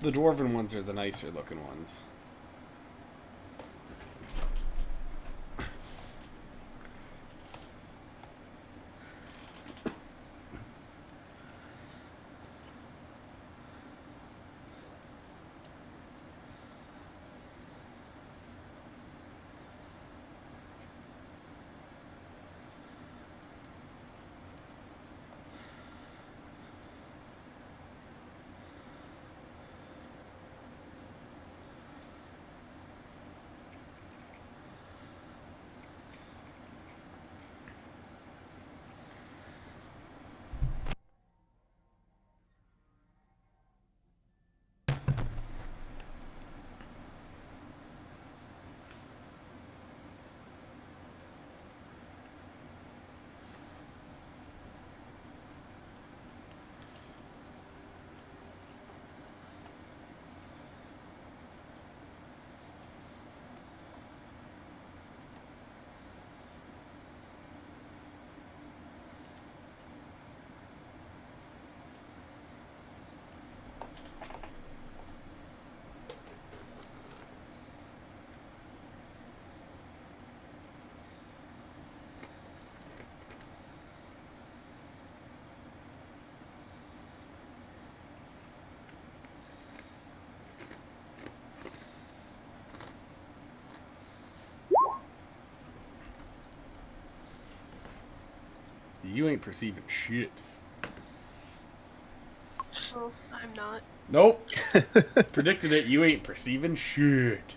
The dwarven ones are the nicer looking ones. You ain't perceiving shit. Oh, I'm not. Nope. Predicted it. You ain't perceiving shit.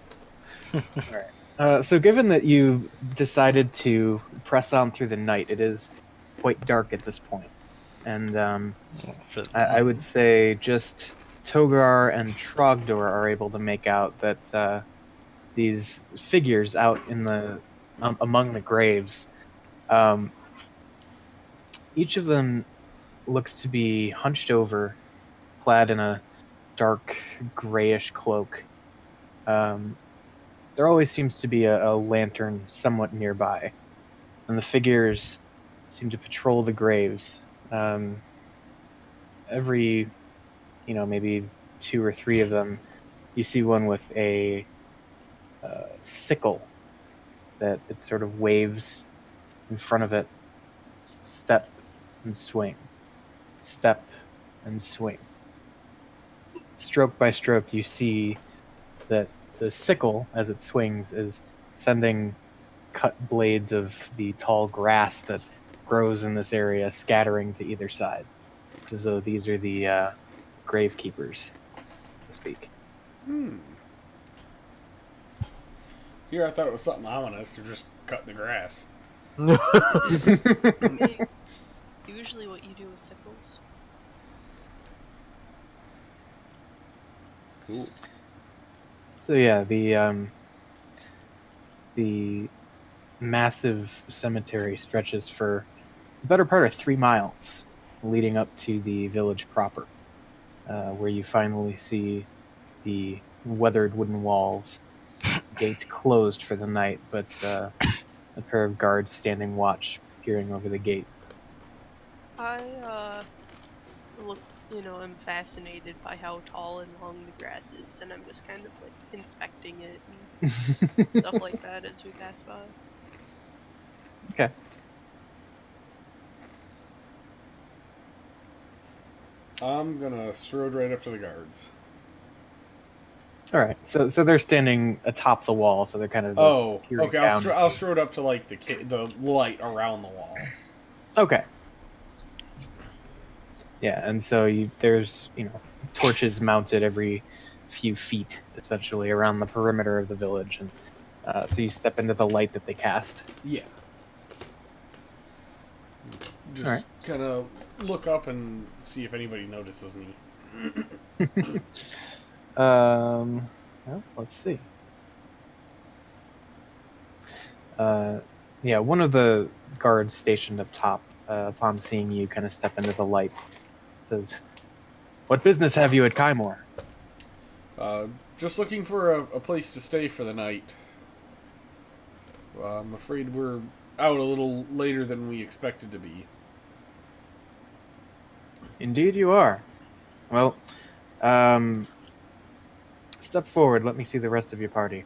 Alright. So given that you decided to press on through the night, it is quite dark at this point. And I would say just Togar and Trogdor are able to make out that these figures out in the among the graves, um, each of them looks to be hunched over, clad in a dark grayish cloak. There always seems to be a lantern somewhat nearby, and the figures seem to patrol the graves. Every, maybe two or three of them, you see one with a sickle that it sort of waves in front of it. Step and swing. Step and swing. Stroke by stroke, you see that the sickle, as it swings, is sending cut blades of the tall grass that grows in this area scattering to either side. As though these are the gravekeepers, so to speak. Here, I thought it was something ominous. They're just cutting the grass. I mean, usually what you do with sickles. Cool. So yeah, the massive cemetery stretches for the better part of 3 miles, leading up to the village proper, where you finally see the weathered wooden walls, gates closed for the night, but a pair of guards standing watch, peering over the gate. I look, I'm fascinated by how tall and long the grass is, and I'm just kind of like inspecting it and stuff like that as we pass by. Okay. I'm gonna strode right up to the guards. All right. So they're standing atop the wall, so they're kind of Oh, peering okay. down. I'll strode up to like the light around the wall. Okay. Yeah, and so there's torches mounted every few feet, essentially around the perimeter of the village, and so you step into the light that they cast. Yeah. All right. Just kind of look up and see if anybody notices me. Well, let's see. Yeah, one of the guards stationed up top, upon seeing you kind of step into the light, says, "What business have you at Kymor?" Just looking for a place to stay for the night. I'm afraid we're out a little later than we expected to be. Indeed you are. Well, step forward. Let me see the rest of your party.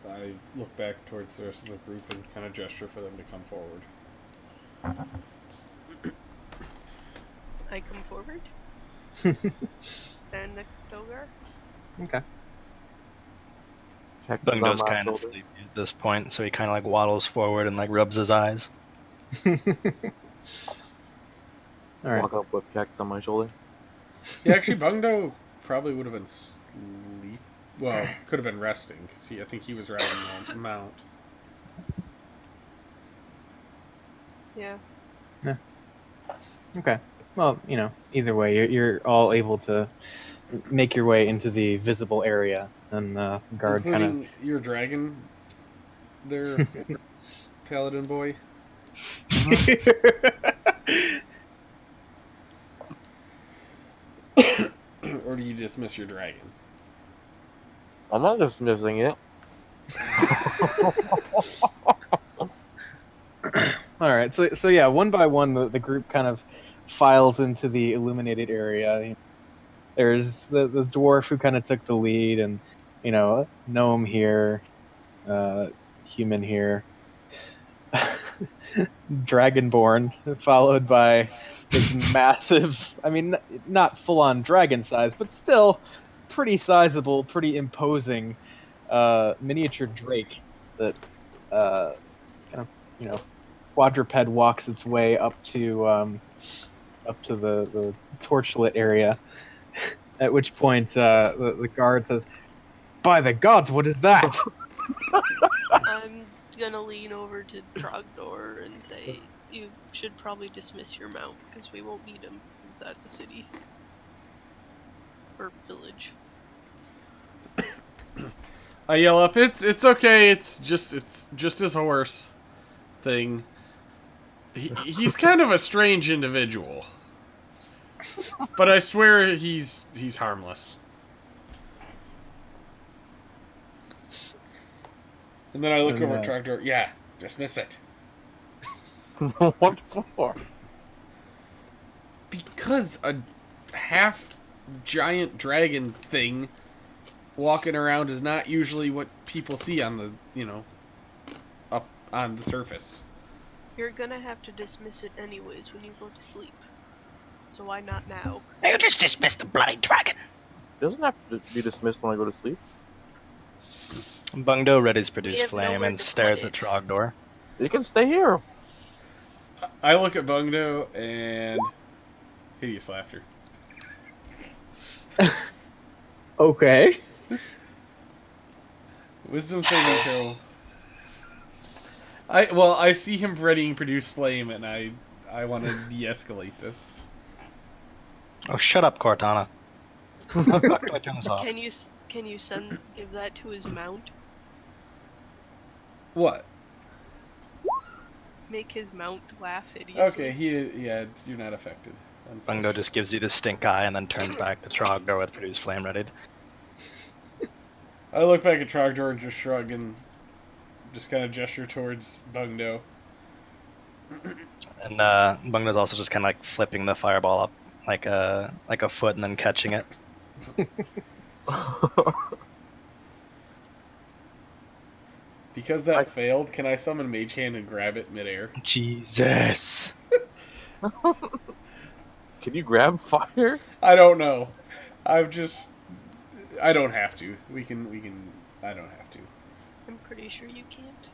I look back towards the rest of the group and kind of gesture for them to come forward. I come forward. Stand next to Dogar. Okay. Checks Bungo's on my kind of shoulder. sleepy at this point, so he kind of like waddles forward and like rubs his eyes. All right. Walk up with checks on my shoulder. Yeah, actually, Bungdo probably would have been sleep. Well, could have been resting because I think he was riding the mount. Yeah. Okay. Well, either way, you're all able to make your way into the visible area, and the guard kind Including your dragon there, Paladin boy. of. Or do you dismiss your dragon? I'm not dismissing it. All right, so yeah, one by one, the group kind of files into the illuminated area. There's the dwarf who kind of took the lead, and gnome here, human here, dragonborn, followed by this massive. I mean, not full on dragon size, but still pretty sizable, pretty imposing miniature drake that quadruped walks its way up to the torchlit area. At which point the guard says, "By the gods, what is that?" I'm gonna lean over to Trogdor and say, you should probably dismiss your mount because we won't need him inside the city or village. I yell up, "It's okay. It's just his horse thing. He's kind of a strange individual, but I swear he's harmless." And then I look over at Trogdor. Yeah, dismiss it. What for? Because a half giant dragon thing walking around is not usually what people see on the, up on the surface. You're gonna have to dismiss it anyways when you go to sleep. So why not now? You just dismissed the bloody dragon. It doesn't have to be dismissed when I go to sleep. Bungdo readies We produce have flame nowhere and to stares put at it. Trogdor. You can stay here. I look at Bungdo and hideous laughter. Okay. Wisdom saving throw. I see him readying produce flame, and I want to de-escalate this. Oh, shut up, Cortana. How the fuck do I turn this off? Can you give that to his mount? What? Make his mount laugh hideously. Okay, you're not affected. Bungo just gives you the stink eye and then turns back to Trogdor with produce flame readied. I look back at Trogdor and just shrug and just kind of gesture towards Bungdo. And Bungo's also just kind of like flipping the fireball up like a foot and then catching it. Because that failed, can I summon Mage Hand and grab it midair? Jesus. Can you grab fire? I don't know. I don't have to. I don't have to. I'm pretty sure you can't.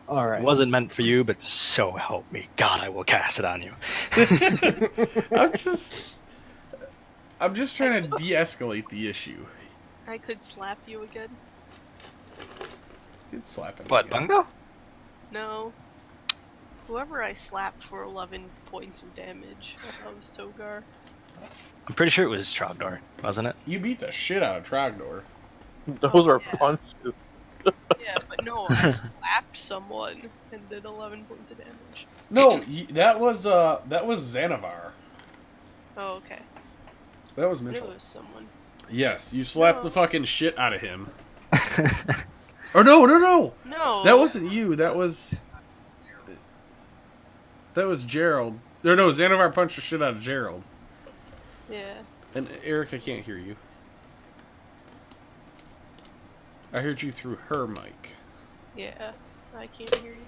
All right. It wasn't meant for you, but so help me God, I will cast it on you. I'm just trying to de-escalate the issue. I could slap you again. You'd slap him. What, again. Bungo? No. Whoever I slapped for 11 points of damage, I thought it was Togar. I'm pretty sure it was Trogdor, wasn't it? You beat the shit out of Trogdor. Those are yeah. punches. Yeah, but no, I slapped someone and did 11 points of damage. No, that was Xanavar. Oh, okay. That was I knew Mitchell. it was someone. Yes, you slapped No. the fucking shit out of him. Or no. No! That wasn't you. That was Gerald. Or no, Xanavar punched the shit out of Gerald. Yeah. And Eric, I can't hear you. I heard you through her mic. Yeah. I can't hear you.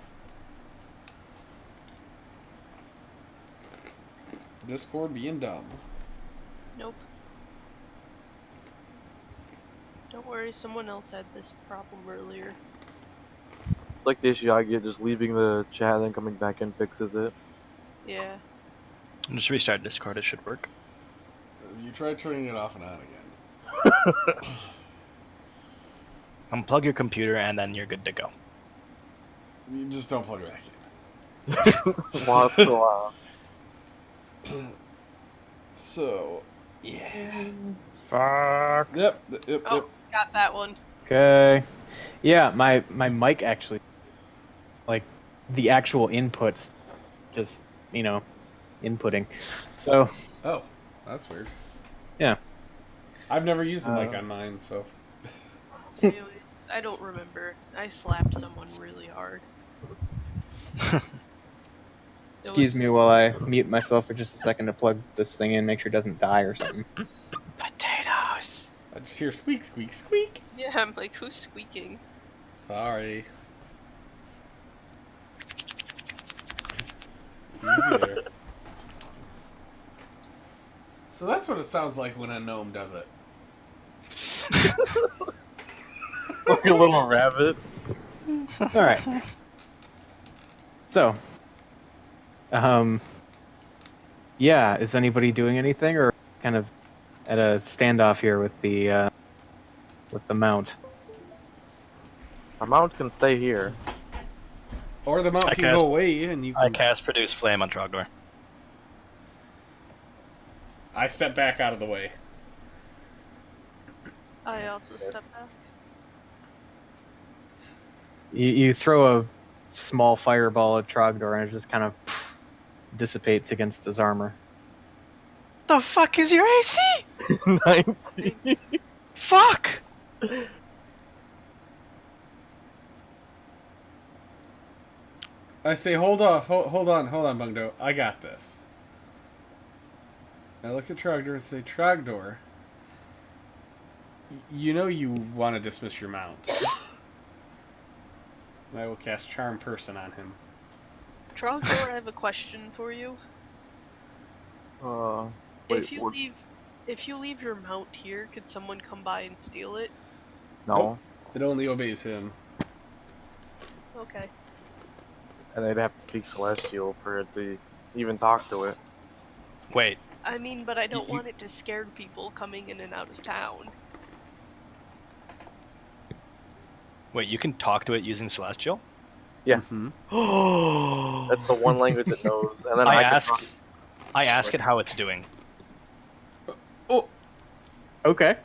Discord being dumb. Nope. Don't worry, someone else had this problem earlier. Like the issue I get, just leaving the chat and then coming back in fixes it. Yeah. Just restart Discord. It should work. You tried turning it off and on again. Unplug your computer and then you're good to go. You just don't plug it back in. While it's still out. So, yeah. Fuck. Yep. Oh, got that one. Okay. Yeah, my mic actually, like, the actual inputs, just, inputting. So, Oh, that's weird. Yeah. I've never used a mic on mine, so. Anyways, I don't remember. I slapped someone really hard. It excuse was- me while I mute myself for just a second to plug this thing in, make sure it doesn't die or something. Potatoes. I just hear squeak, squeak, squeak. Yeah, I'm like, who's squeaking? Sorry. Easy there. So that's what it sounds like when a gnome does it. Like a little rabbit. Alright. So, yeah, is anybody doing anything, or kind of at a standoff here with the mount? Our mount can stay here. Or the mount I can cast- go away and you I can... cast Produce Flame on Trogdor. I step back out of the way. I also stepped back. You throw a small fireball at Trogdor and it just kind of dissipates against his armor. The fuck is your AC? 19. Fuck! I say, hold off, hold on, Bungdo. I got this. I look at Trogdor and say, Trogdor, you know you want to dismiss your mount. And I will cast Charm Person on him. Trogdor, I have a question for you. Wait, If you leave your mount here, could someone come by and steal it? no. It only obeys him. Okay. And they'd have to speak Celestial for it to even talk to it. Wait, I mean, but I don't You- want it to scare people coming in and out of town. wait, you can talk to it using Celestial? Yeah. Mm-hmm. Oh! That's the one language it knows. And then I can ask, talk- I ask it how it's doing. Oh! Okay.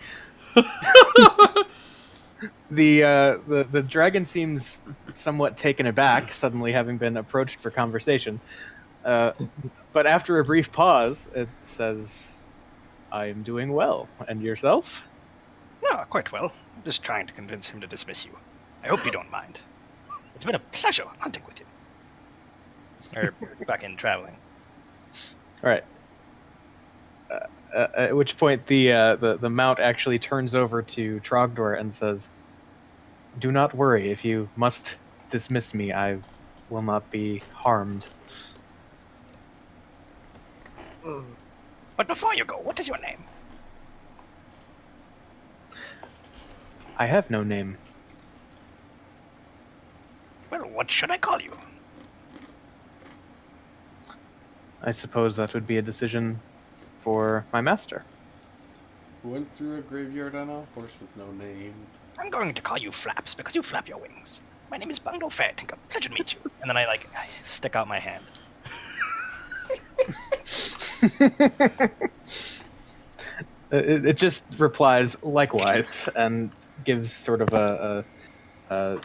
The dragon seems somewhat taken aback, suddenly having been approached for conversation. But after a brief pause, it says, "I am doing well, and yourself?" No, quite well. I'm just trying to convince him to dismiss you. I hope you don't mind. It's been a pleasure hunting with you. Or fucking traveling. All right. At which point the mount actually turns over to Trogdor and says, "Do not worry. If you must dismiss me, I will not be harmed." But before you go, what is your name? I have no name. Well, what should I call you? I suppose that would be a decision for my master. Went through a graveyard on a horse with no name. I'm going to call you Flaps because you flap your wings. My name is Bundle Fairtinker. Pleasure to meet you. And then I stick out my hand. It just replies likewise and gives sort of a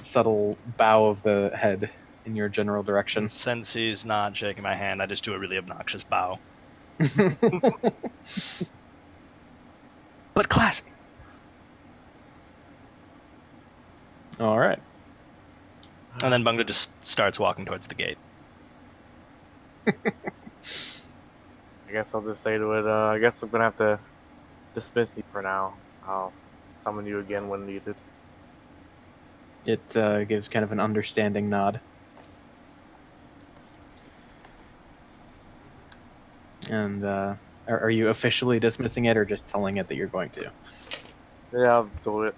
subtle bow of the head in your general direction. Since he's not shaking my hand, I just do a really obnoxious bow. But classy. All right. And then Bunga just starts walking towards the gate. I guess I'll just say to it, I guess I'm gonna have to dismiss you for now. I'll summon you again when needed. It gives kind of an understanding nod. And are you officially dismissing it, or just telling it that you're going to? Yeah, I'll do it.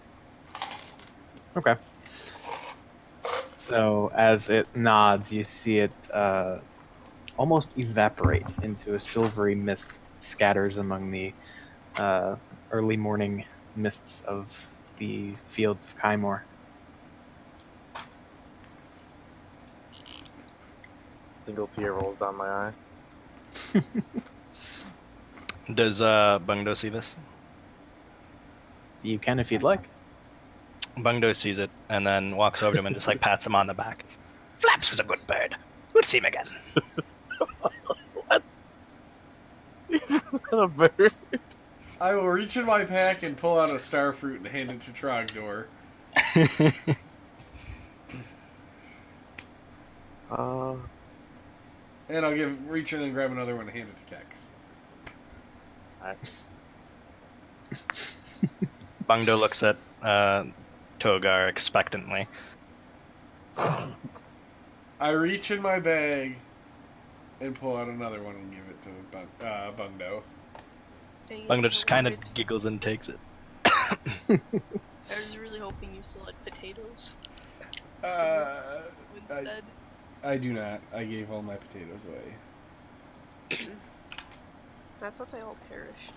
Okay. So as it nods, you see it almost evaporate into a silvery mist scatters among the early morning mists of the fields of Kaimor. Single tear rolls down my eye. Does Bungdo see this? You can if you'd like. Bungdo sees it and then walks over to him and just like pats him on the back. Flaps was a good bird. We'll see him again. He's not a bird. I will reach in my pack and pull out a star fruit and hand it to Trogdor. And I'll reach in and grab another one and hand it to Kex. Alright. Bungdo looks at Togar expectantly. I reach in my bag and pull out another one and give it to Bungdo. Dang it, Bungdo just I kind of wanted- giggles and takes it. I was really hoping you still had potatoes instead. I do not. I gave all my potatoes away. I thought they all perished.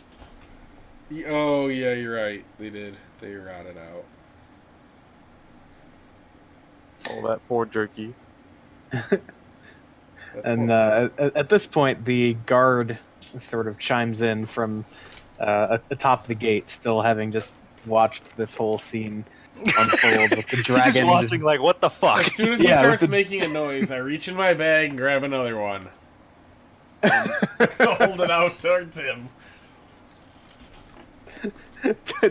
Oh, yeah, you're right. They did. They rotted out. All that poor jerky. And at this point, the guard sort of chimes in from atop the gate, still having just watched this whole scene unfold with the dragon. He's just watching like, what the fuck? As soon as he Yeah, starts with the- making a noise, I reach in my bag and grab another one. Hold it out towards him.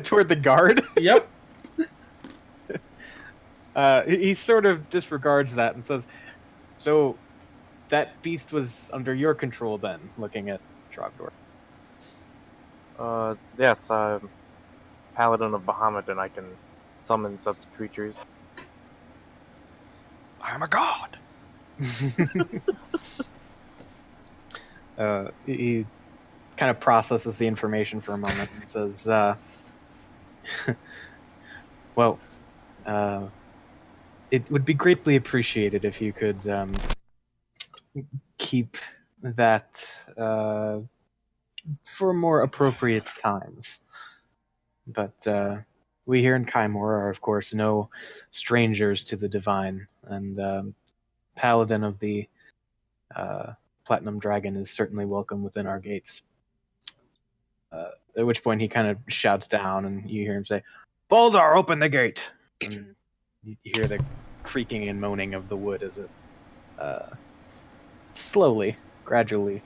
toward the guard. Yep. He sort of disregards that and says, "So, that beast was under your control then?" Looking at Trogdor. Yes, I'm Paladin of Bahamut and I can summon such creatures. I'm a god. He kind of processes the information for a moment and says, "Well, it would be greatly appreciated if you could keep that for more appropriate times. But we here in Kaimor are, of course, no strangers to the divine, and Paladin of the Platinum Dragon is certainly welcome within our gates." At which point he kind of shouts down, and you hear him say, "Baldar, open the gate!" And you hear the creaking and moaning of the wood as it slowly, gradually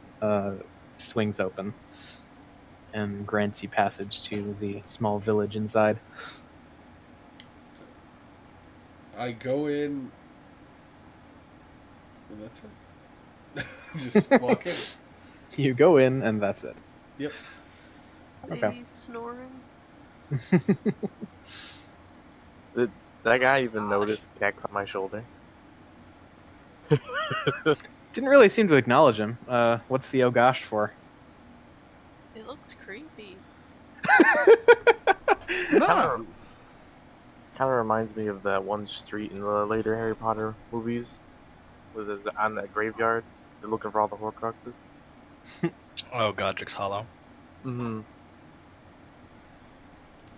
swings open and grants you passage to the small village inside. I go in. And that's it. Just walk in. You go in, and that's it. Yep. Okay. Sadie's snoring. Did that guy even notice Kex on my shoulder? Didn't really seem to acknowledge him. What's the oh gosh for? It looks creepy. No. Kind of reminds me of that one street in the later Harry Potter movies, where there's on that graveyard. They're looking for all the Horcruxes. Oh, Godric's Hollow. Mm-hmm.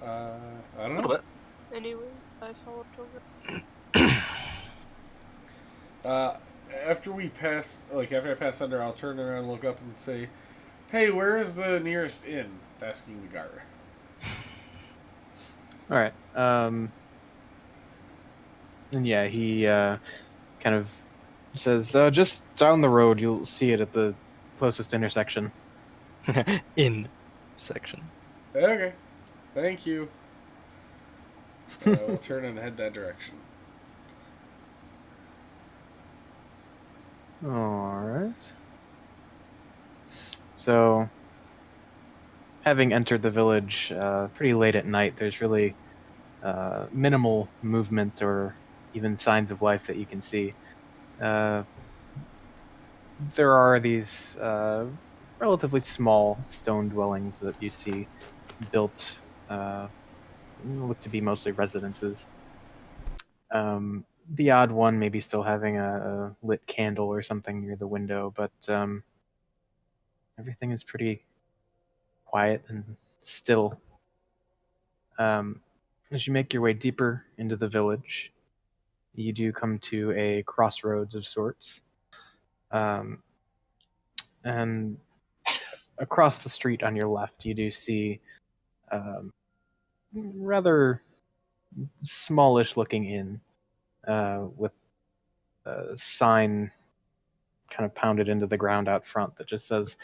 I A don't little know. bit. Anyway, I followed over. After I pass under, I'll turn around and look up and say, "Hey, where is the nearest inn?" Asking the guard. All right. And yeah, he kind of says, "Just down the road. You'll see it at the closest intersection." In section. Okay, thank you. We'll turn and head that direction. All right. So, having entered the village pretty late at night, there's really minimal movement or even signs of life that you can see. There are these relatively small stone dwellings that you see built, look to be mostly residences. The odd one maybe still having a lit candle or something near the window, but everything is pretty quiet and still. As you make your way deeper into the village, you do come to a crossroads of sorts. And across the street on your left, you do see rather smallish looking inn with a sign kind of pounded into the ground out front that just says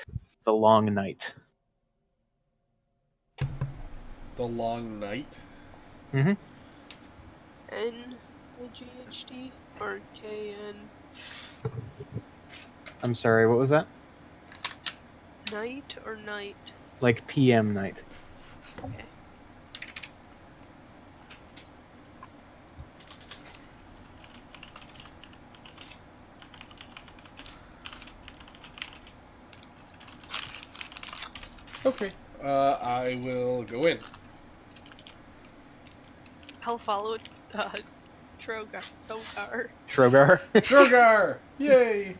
"The Long Night." The Long Night. Mm-hmm. NIGHT or KN? I'm sorry, what was that? Night or night? Like PM night. Okay. Okay. I will go in. I'll follow Togar. Trogar. Drogar! Yay!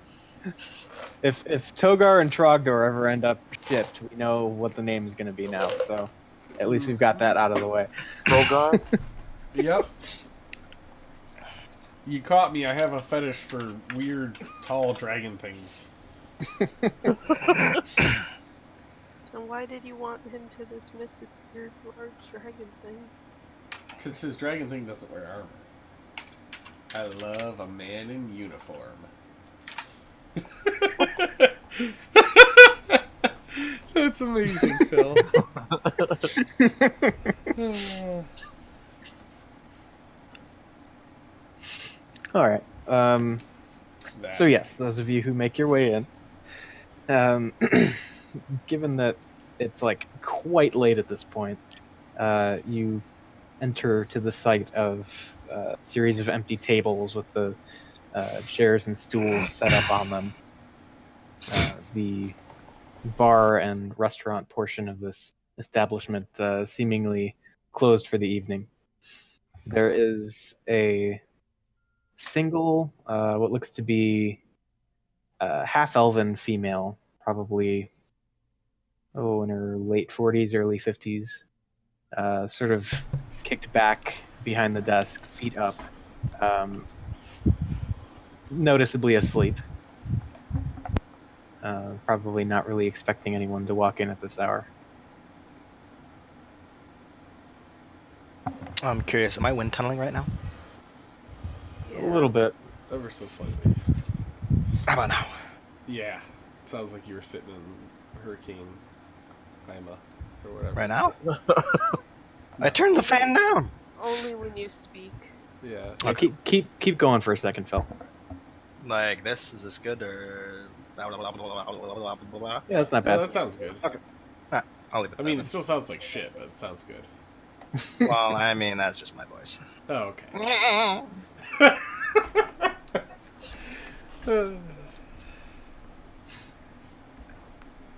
If Togar and Trogdor ever end up shipped, we know what the name is going to be now. So at least we've got that out of the way. Rogar? Yep. You caught me. I have a fetish for weird, tall dragon things. And why did you want him to dismiss his weird large dragon thing? Because his dragon thing doesn't wear armor. I love a man in uniform. That's amazing, Phil. All right. That. So yes, those of you who make your way in, given that it's like quite late at this point, you enter to the site of a series of empty tables with the chairs and stools set up on them. The bar and restaurant portion of this establishment seemingly closed for the evening. There is a single, what looks to be half-elven female, probably in her late 40s, early 50s, sort of kicked back behind the desk, feet up, noticeably asleep. Probably not really expecting anyone to walk in at this hour. I'm curious, am I wind tunneling right now? A little bit. Ever so slightly. How about now? Yeah. Sounds like you were sitting in Hurricane Ima or whatever. Right now? I turned the fan down. Only when you speak. Yeah. Okay. Keep going for a second, Phil. Like this? Is this good or? Yeah, that's not No, bad. that sounds good. I'll leave it. I mean, it still sounds like shit, but it sounds good. well, I mean, that's just my voice. Oh, okay.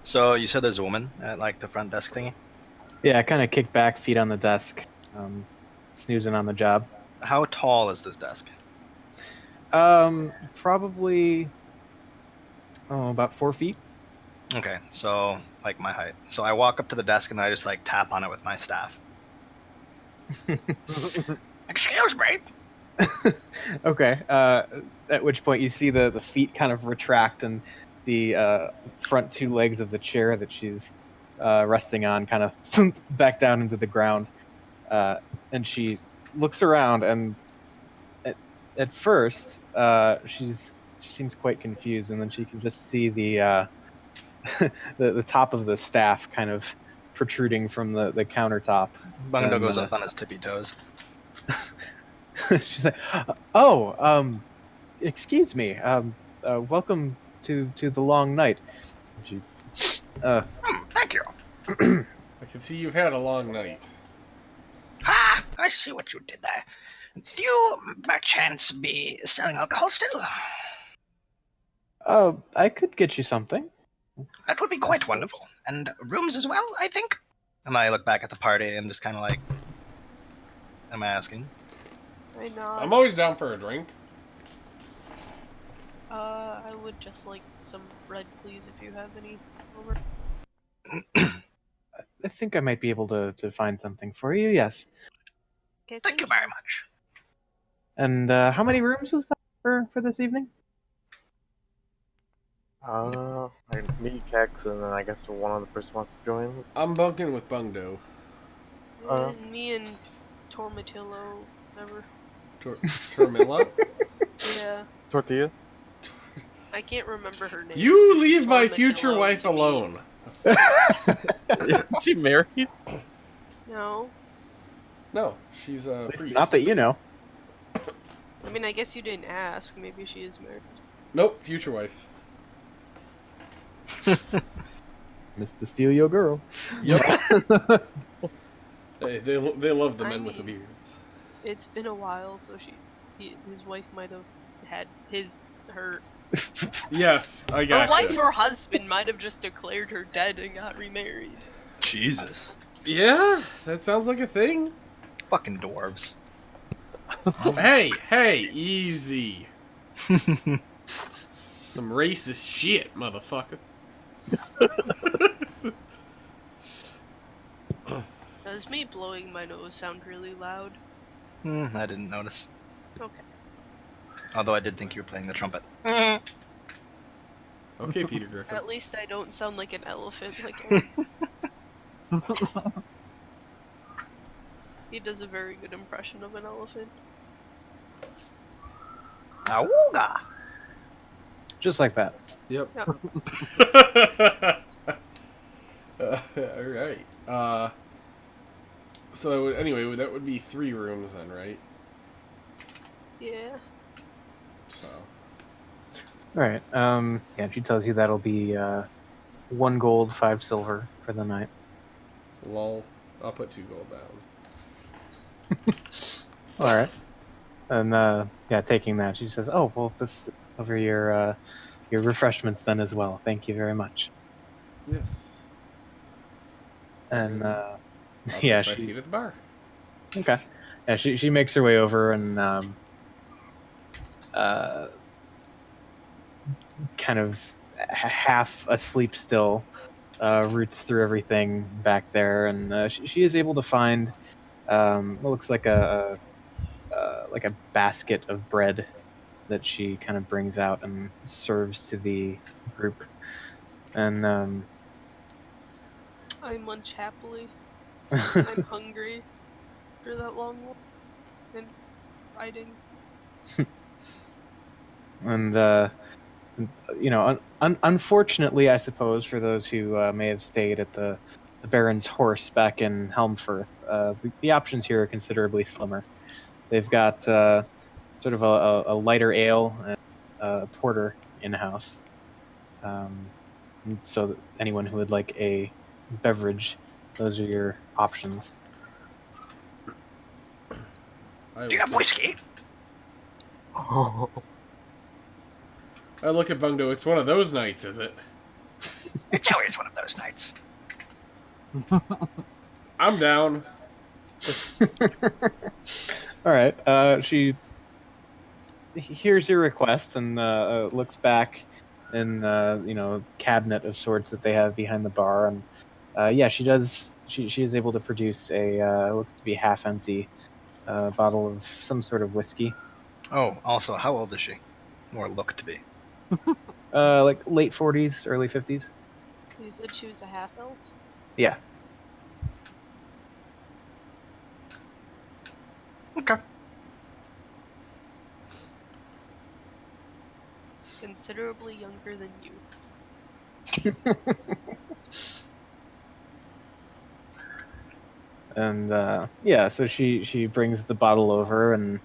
So you said there's a woman at like the front desk thingy. Yeah, kind of kicked back, feet on the desk, snoozing on the job. How tall is this desk? Probably about 4 feet. Okay, so like my height. So I walk up to the desk and I just like tap on it with my staff. Excuse me. Okay. At which point you see the feet kind of retract and the front two legs of the chair that she's resting on kind of thump back down into the ground. And she looks around and at first she seems quite confused, and then she can just see the the top of the staff kind of protruding from the countertop. Bungdo And, goes up on his tippy toes. she's like, "Oh, excuse me. Welcome to the Long Night." She Thank you. I can see you've had a long night. Ah, I see what you did there. Do you, by chance, be selling alcohol still? I could get you something. That would be quite wonderful. And rooms as well, I think? And I look back at the party and just kind of like, am I asking? I know. I'm always down for a drink. I would just like some bread, please, if you have any over. I think I might be able to find something for you. Yes. Okay, Thank you very much. And how many rooms was that for this evening? Like me, Kex, and then I guess one other person wants to join. I'm bunking with Bungdo. And me and Tormatillo, whatever. Tormilla? Yeah, Tortilla? I can't remember her name. You so leave she's my Tormatillo future wife to me. alone. Is she married? No, No, she's a priest. Not that you know. I mean I guess you didn't ask. Maybe she is married. Nope, future wife. Mr. Steal Your Girl. Yep. they love the I men with the mean- beards. It's been a while, so his wife might have had her Yes, I her got wife or husband might have just declared her dead and got remarried. Jesus. Yeah, that sounds like a thing. Fucking dwarves. Hey, easy. Some racist shit, motherfucker. Does me blowing my nose sound really loud? I didn't notice. Okay. Although I did think you were playing the trumpet. Okay, Peter Griffin. At least I don't sound like an elephant. Like he does a very good impression of an elephant. Awooga! Just like that. Yep. Alright. So, anyway, that would be 3 rooms then, right? Yeah. So. Alright. Yeah, she tells you that'll be 1 gold, 5 silver for the night. Lol. I'll put 2 gold down. Alright. And yeah, taking that, she says, "Oh, well, that's over your refreshments then as well. Thank you very much." Yes. And I'll yeah, take my she seat at the bar. okay. Yeah, she makes her way over and kind of half asleep still, roots through everything back there, and she is able to find what looks like a basket of bread that she kind of brings out and serves to the group. And I munch happily. I'm hungry after that long walk and riding. and you know, unfortunately, I suppose, for those who may have stayed at the Baron's Horse back in Helmfirth, the options here are considerably slimmer. They've got sort of a lighter ale and a porter in-house. So that anyone who would like a beverage, those are your options. I Do you have whiskey? Oh, I look at Bungdo. It's one of those nights, is it? It's always one of those nights. I'm down. All right. She hears your request and looks back in cabinet of sorts that they have behind the bar, and yeah, she does. She is able to produce a looks to be half empty bottle of some sort of whiskey. Oh, also, how old is she? Or look to be. Like late 40s, early 50s. You said she was a half elf? Yeah. Okay. Considerably younger than you. And yeah, so she brings the bottle over and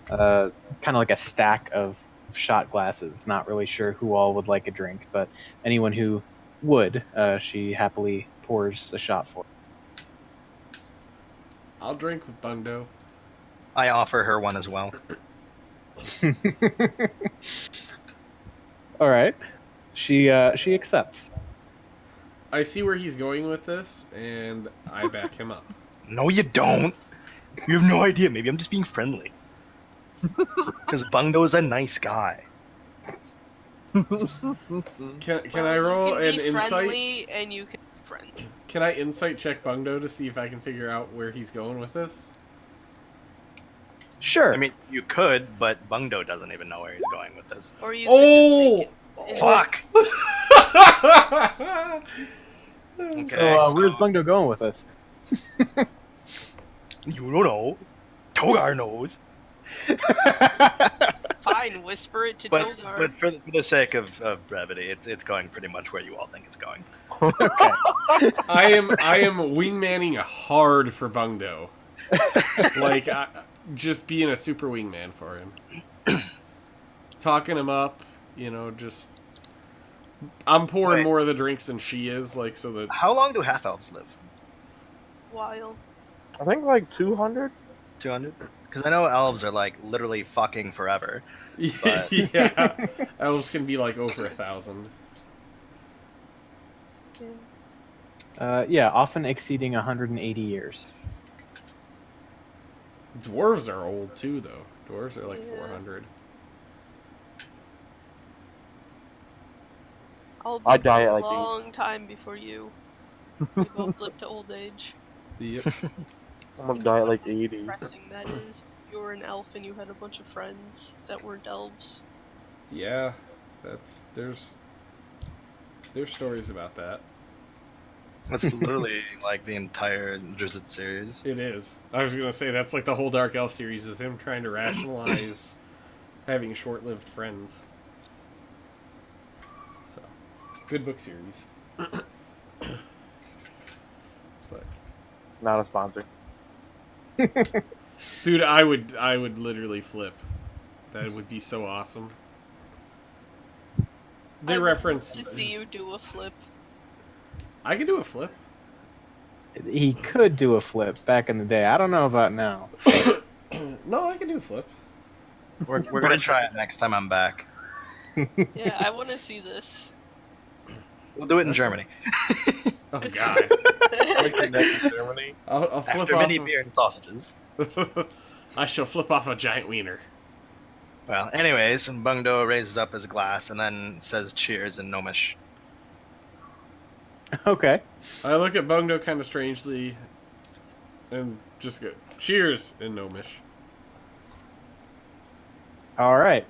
kind of like a stack of shot glasses. Not really sure who all would like a drink, but anyone who would, she happily pours a shot for. I'll drink with Bungdo. I offer her one as well. All right, she accepts. I see where he's going with this, and I back him up. No, you don't. You have no idea. Maybe I'm just being friendly. Because Bungdo's a nice guy. Can Well, I roll you can an be insight? friendly and you can be friendly. Can I insight check Bungdo to see if I can figure out where he's going with this? Sure. I mean, you could, but Bungdo doesn't even know where he's going with this. Or you Oh! could just make it. Fuck! Okay, so where's Bungdo going with us? You don't know. Togar knows. Fine, whisper it to But Togar. for the sake of brevity, it's going pretty much where you all think it's going. I am wingmanning hard for Bungdo. Like, just being a super wingman for him. Talking him up, just... I'm pouring Wait. more of the drinks than she is, like, so that... How long do half elves live? While I think like 200. 200? Because I know elves are like literally fucking forever. But- Yeah. Elves can be, like, over 1,000. Yeah, often exceeding 180 years. Dwarves are old, too, though. Dwarves are, like, Yeah. 400. I'll be I die at, like, a long time before you. We both live to old age. Yep. I'm gonna die at like 80. Depressing that is. You were an elf and you had a bunch of friends that weren't elves. Yeah. There's stories about that. That's literally like the entire Drizzt series. It is. I was gonna say that's like the whole Dark Elf series is him trying to rationalize having short-lived friends. So, good book series. But Not a sponsor. dude, I would literally flip. That would be so awesome. They I would reference. love to see you do a flip. I could do a flip. He could do a flip back in the day. I don't know about now. No, I could do a flip. We're gonna try it next time I'm back. Yeah, I want to see this. We'll do it in Germany. Oh god. Germany. I'll flip After off. many beer and sausages. I shall flip off a giant wiener. Well, anyways, Bungdo raises up his glass and then says cheers in Gnomish. Okay. I look at Bungdo kind of strangely, and just go, cheers in Gnomish. All right.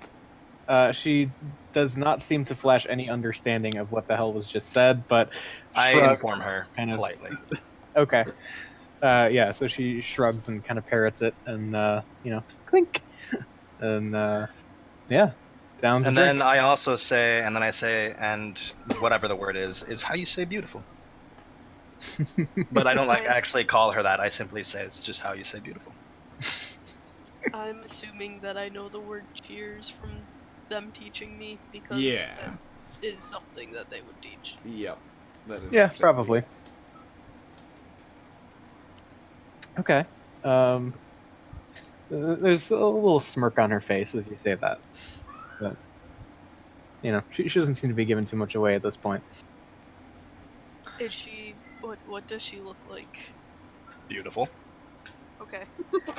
She does not seem to flash any understanding of what the hell was just said, but I shrugs- inform her kind of- politely. Okay. Yeah, so she shrugs and kind of parrots it, and clink, and yeah, down. And then I also say, and and whatever the word is how you say beautiful. But I don't like actually call her that. I simply say it's just how you say beautiful. I'm assuming that I know the word cheers from them teaching me because Yeah. that is something that they would teach. Yep. That is Yeah, absolutely- probably. Okay. There's a little smirk on her face as you say that, but she doesn't seem to be giving too much away at this point. Is she? What does she look like? Beautiful. Okay.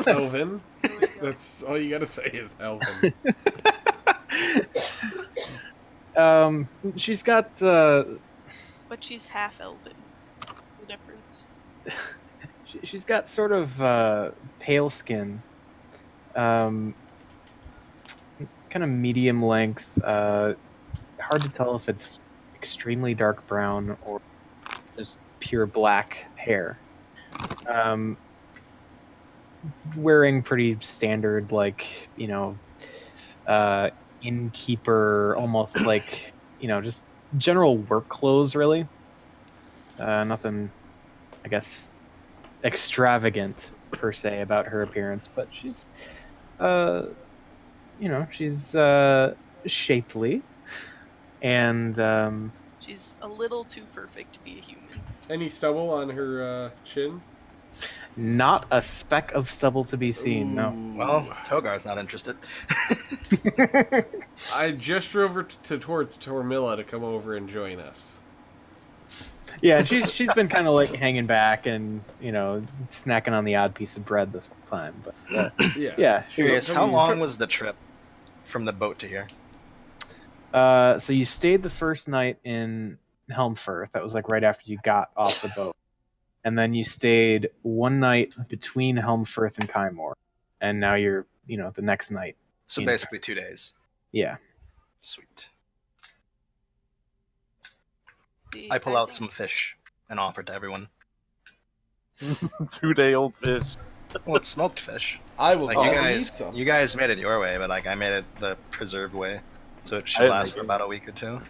Elven. There we go. That's all you gotta say is Elven. She's got But she's half elven. The difference. she's got sort of pale skin, kind of medium length. Hard to tell if it's extremely dark brown or just pure black hair. Wearing pretty standard, like innkeeper, almost like just general work clothes, really. Nothing, I guess, extravagant per se about her appearance, but she's she's shapely, and She's a little too perfect to be a human. Any stubble on her chin? Not a speck of stubble to be seen. No. Ooh. Well, Togar's not interested. I gesture over towards Tormilla to come over and join us. Yeah, and she's been kind of like hanging back and snacking on the odd piece of bread this whole time. But Yeah. yeah, Curious, Come how on. long was the trip from the boat to here? So you stayed the first night in Helmfirth. That was like right after you got off the boat, and then you stayed one night between Helmfirth and Kymor, and now you're the next night. So Yeah. basically 2 days. Yeah. Sweet. See, I pull out think- some fish and offer to everyone. 2-day-old fish. Well, it's smoked fish. I will Like gladly eat some. you guys made it your way, but like I made it the preserved way, so it I should didn't last make for it. about a week or two.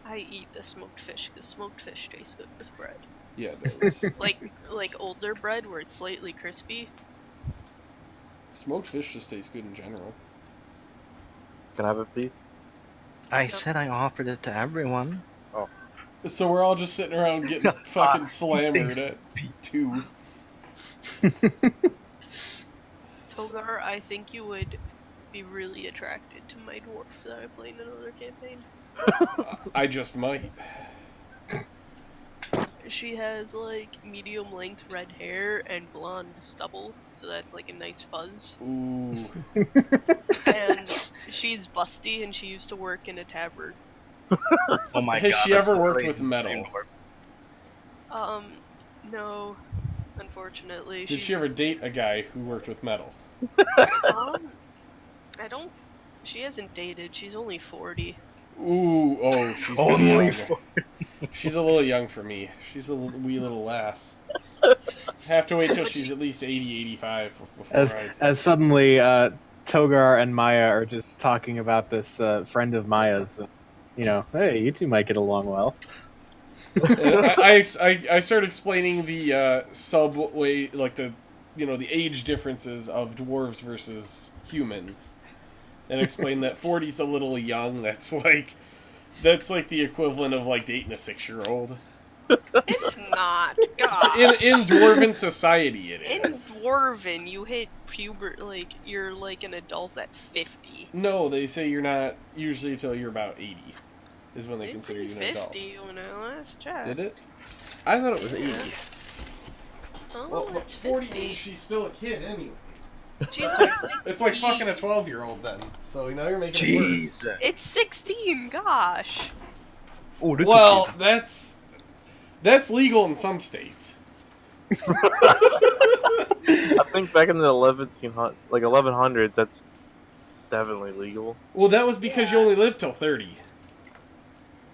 I eat the smoked fish because smoked fish tastes good with bread. Yeah, it does. Like older bread where it's slightly crispy. Smoked fish just tastes good in general. Can I have a piece? I said I offered it to everyone. So we're all just sitting around getting fucking slammered thanks. at 2. Togar, I think you would be really attracted to my dwarf that I play in another campaign. I just might. She has like medium length red hair and blonde stubble, so that's like a nice fuzz. Ooh. And she's busty and she used to work in a tavern. Oh my Has god! she that's ever the worked greatest with metal? name for- No, unfortunately. Did she ever date a guy who worked with metal? I don't. She hasn't dated. She's only 40. Ooh, oh, she's Only young. She's a little young for me. She's a wee little lass. Have to wait till she's at least 80, 85 before As suddenly Togar and Maya are just talking about this friend of Maya's. Hey, you two might get along well. I start explaining the subway, like the age differences of dwarves versus humans, and explain that 40's a little young. That's like the equivalent of like dating a 6-year-old. It's not. God. In dwarven society, it In is. Dwarven, you hit puberty, you're like an adult at 50. No, they say you're not usually until you're about 80, is when they They consider say you an adult. 50 when I last checked. Did it? I thought it was 80. Oh, Well, it's 40 50. means she's still a kid anyway. She's It's like fucking a 12-year-old then. So now you're making it worse. Jesus. It's 16, gosh. Oh, Well, that's legal in some states. I think back in the 1100s, that's definitely legal. Well, that was because you only lived till 30.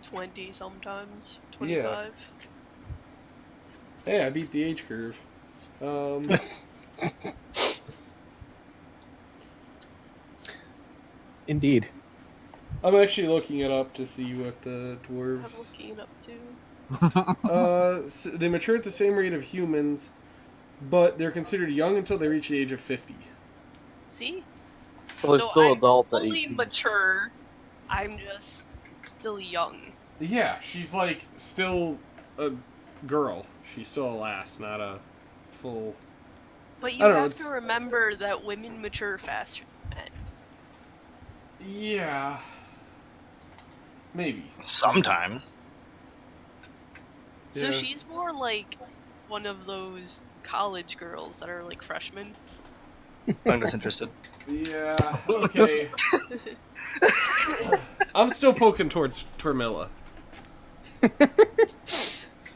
20 sometimes. 25. Hey, I beat the age curve. Indeed. I'm actually looking it up to see what the I'm dwarves. looking it up too. They mature at the same rate of humans, but they're considered young until they reach the age of 50. See? Well, they're So still I'm adults at fully 18. mature. I'm just still young. Yeah, she's like still a girl. She's still a lass, not a full. But I you don't know, have to it's- remember that women mature faster than men. Yeah. Maybe. Sometimes. So Yeah. she's more like one of those college girls that are like freshmen. I'm disinterested. Yeah. Okay. I'm still poking towards Tormilla.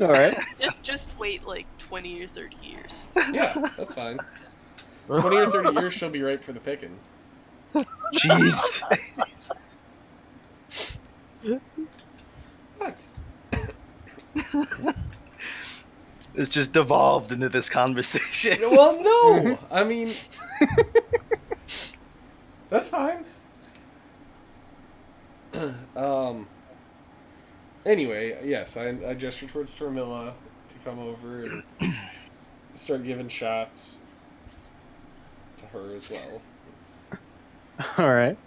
All right. Just wait like 20 or 30 years. Yeah, that's fine. 20 or 30 years, she'll be ripe for the picking. Jeez. What? It's just devolved into this conversation. Well, no. I mean, that's fine. Anyway, yes, I gesture towards Tormilla to come over and start giving shots to her as well. All right.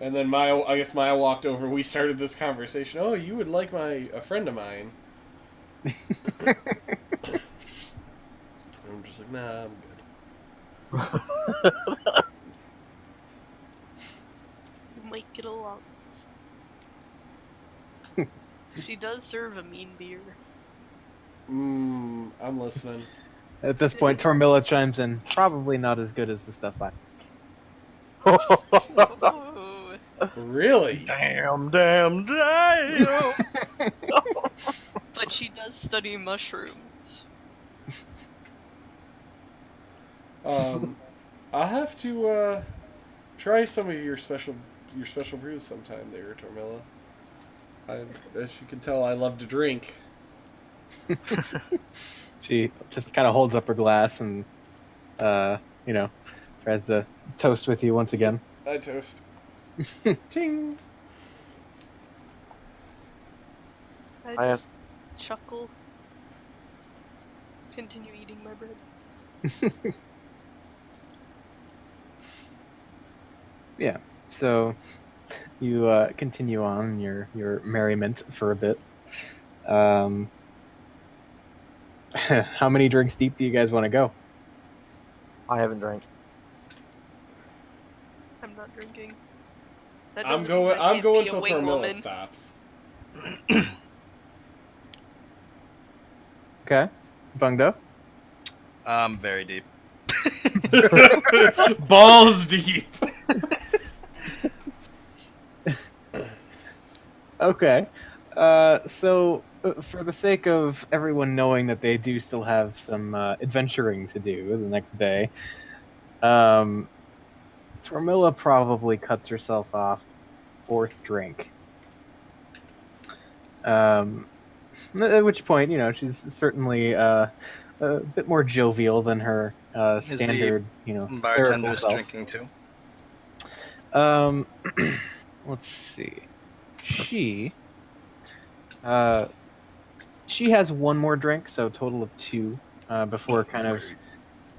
And then I guess Maya walked over. We started this conversation. Oh, you would like a friend of mine. I'm just like, nah, I'm good. You might get along. She does serve a mean beer. I'm listening. At this point, Tormilla chimes in. Probably not as good as the stuff I. Oh, Really? Damn. but she does study mushrooms. I'll have to try some of your special brews sometime there, Tormilla. As you can tell, I love to drink. She just kind of holds up her glass and, tries to toast with you once again. I toast. Ting. I I have- just chuckle. Continue eating my bread. Yeah. So you continue on your merriment for a bit. How many drinks deep do you guys want to go? I haven't drank. I'm not drinking. That I'm doesn't mean going. I I'm can't going be a till wing Tormilla woman. stops. Okay. Bungdo? Very deep. Balls deep. Okay. For the sake of everyone knowing that they do still have some adventuring to do the next day, Tormilla probably cuts herself off fourth drink. At which point, she's certainly a bit more jovial than her the standard, clerical Bartender's self. drinking too. Let's see. She has one more drink, so a total of two, before kind of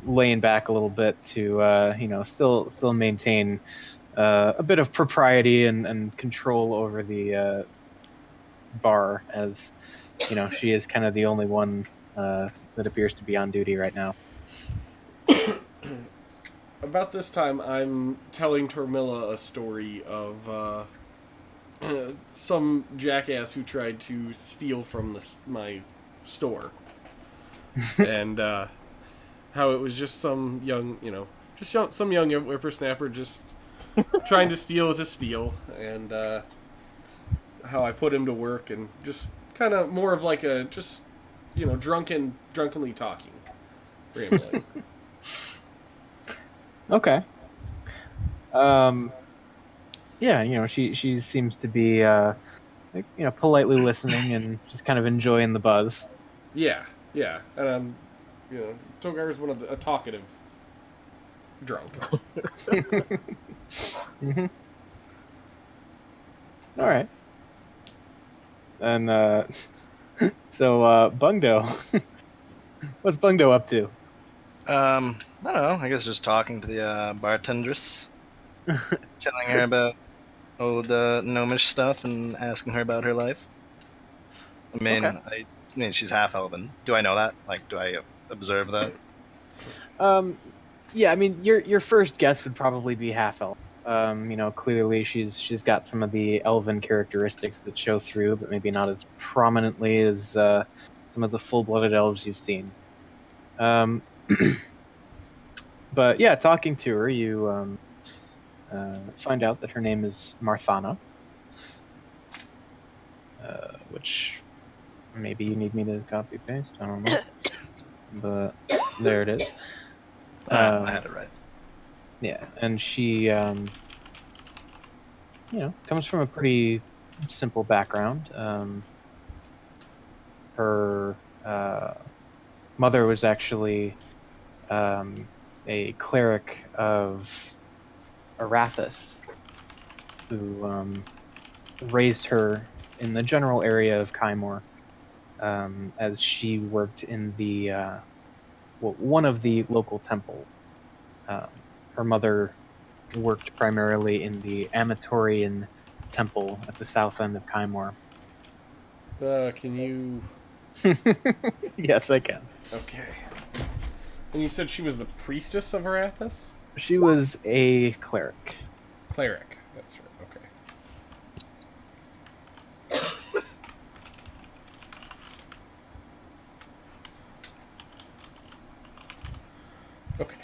laying back a little bit to, still maintain a bit of propriety and control over the bar, as she is kind of the only one that appears to be on duty right now. About this time, I'm telling Tormilla a story of some jackass who tried to steal from my store, and how it was just some young, some young whippersnapper just trying to steal, and how I put him to work, and just kind of more of like a just, drunkenly talking, rambling. Okay. Yeah, she seems to be politely listening and just kind of enjoying the buzz. Yeah, and Togar's a talkative drunk. Mm-hmm. All right. And so Bungdo, what's Bungdo up to? I don't know. I guess just talking to the bartendress, telling her about the gnomish stuff and asking her about her life. I mean, Okay. she's half elven. Do I know that? Like, do I observe that? Yeah, I mean, your first guess would probably be half elf. Clearly she's got some of the elven characteristics that show through, but maybe not as prominently as some of the full-blooded elves you've seen. But yeah, talking to her, you find out that her name is Marthana, which maybe you need me to copy paste. I don't know, but there it is. I had it right. Yeah, and she, comes from a pretty simple background. Her mother was actually a cleric of Arathis, who raised her in the general area of Kaimor, as she worked in the one of the local temples. Her mother worked primarily in the Amatorian temple at the south end of Kaimor. Can you... Yes, I can. Okay. And you said she was the priestess of Arathis? She was a cleric. Cleric. That's right. Okay. Okay.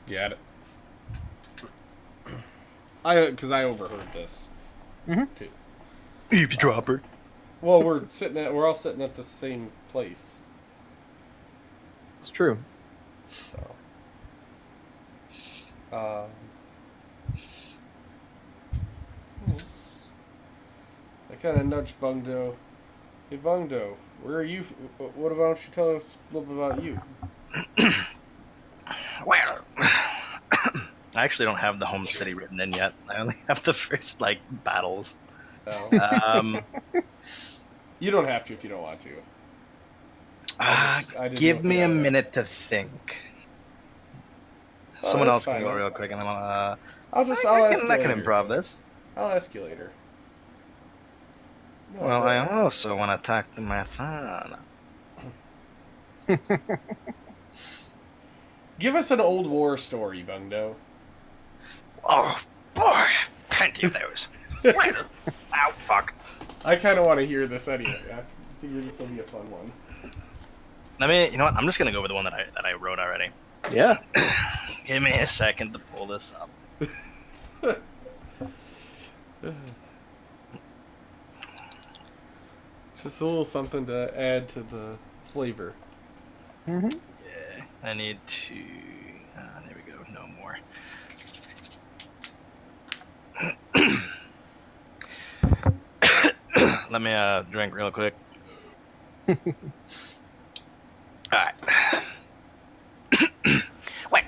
Got it. Because I overheard this Mhm. too. Eavesdropper. Well, we're all sitting at the same place, It's true. so. I kind of nudged Bungdo. Hey, Bungdo, where are you? What about you tell us a little bit about you? Well, I actually don't have the home city written in yet. I only have the first battles. Oh. You don't have to if you don't want to. I didn't Give know if me you a had minute to think. Oh, Someone that's else can fine. go real quick, and I'm I'll I ask you can later. improv this. I'll ask you later. No, Well, but- I also want to talk to Mathana. Give us an old war story, Bungdo. Oh boy, plenty of those. Well, ow, fuck. I kind of want to hear this anyway. I figure this will be a fun one. I mean, you know what? I'm just gonna go with the one that I wrote already. Yeah. Give me a second to pull this up. Just a little something to add to the flavor. Mm-hmm. Yeah, I need to. There we go. No more. Let me drink real quick. All right. Well,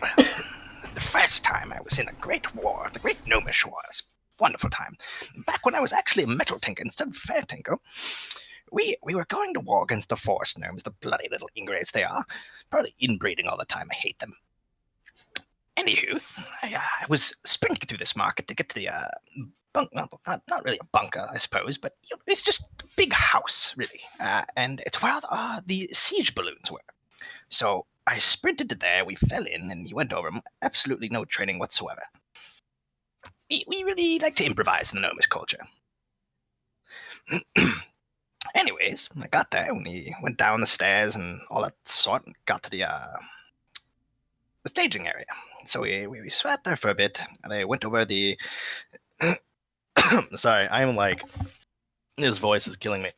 the first time I was in the Great War, the Great Gnomish Wars, wonderful time. Back when I was actually a metal tinker instead of a fair tinker, we were going to war against the forest gnomes, the bloody little ingrates they are. Probably inbreeding all the time. I hate them. Anywho, I was sprinting through this market to get to the bunk. Well, not really a bunker, I suppose, but it's just a big house, really. And it's where the siege balloons were. So I sprinted to there, we fell in, and he went over them. Absolutely no training whatsoever. We really like to improvise in the gnomish culture. Anyways, I got there when he went down the stairs and all that sort, and got to the staging area. So we sat there for a bit, and they went over the... Sorry, I'm like... His voice is killing me.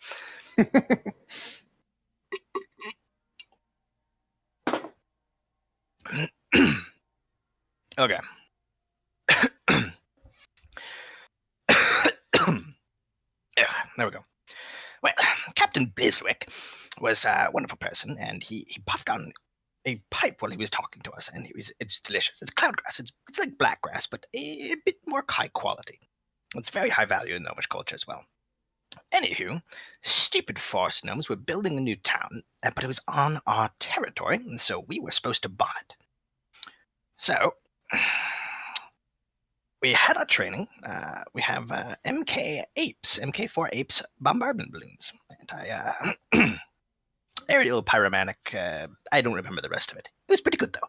Okay. Yeah, there we go. Well, Captain Bliswick was a wonderful person, and he puffed on a pipe while he was talking to us, and it's delicious. It's cloudgrass. It's like blackgrass, but a bit more high quality. It's very high value in gnomish culture as well. Anywho, stupid forest gnomes were building a new town, but it was on our territory, and so we were supposed to bomb it. So, we had our training. We have MK4 Apes bombardment balloons. And aerial pyromantic, I don't remember the rest of it. It was pretty good, though.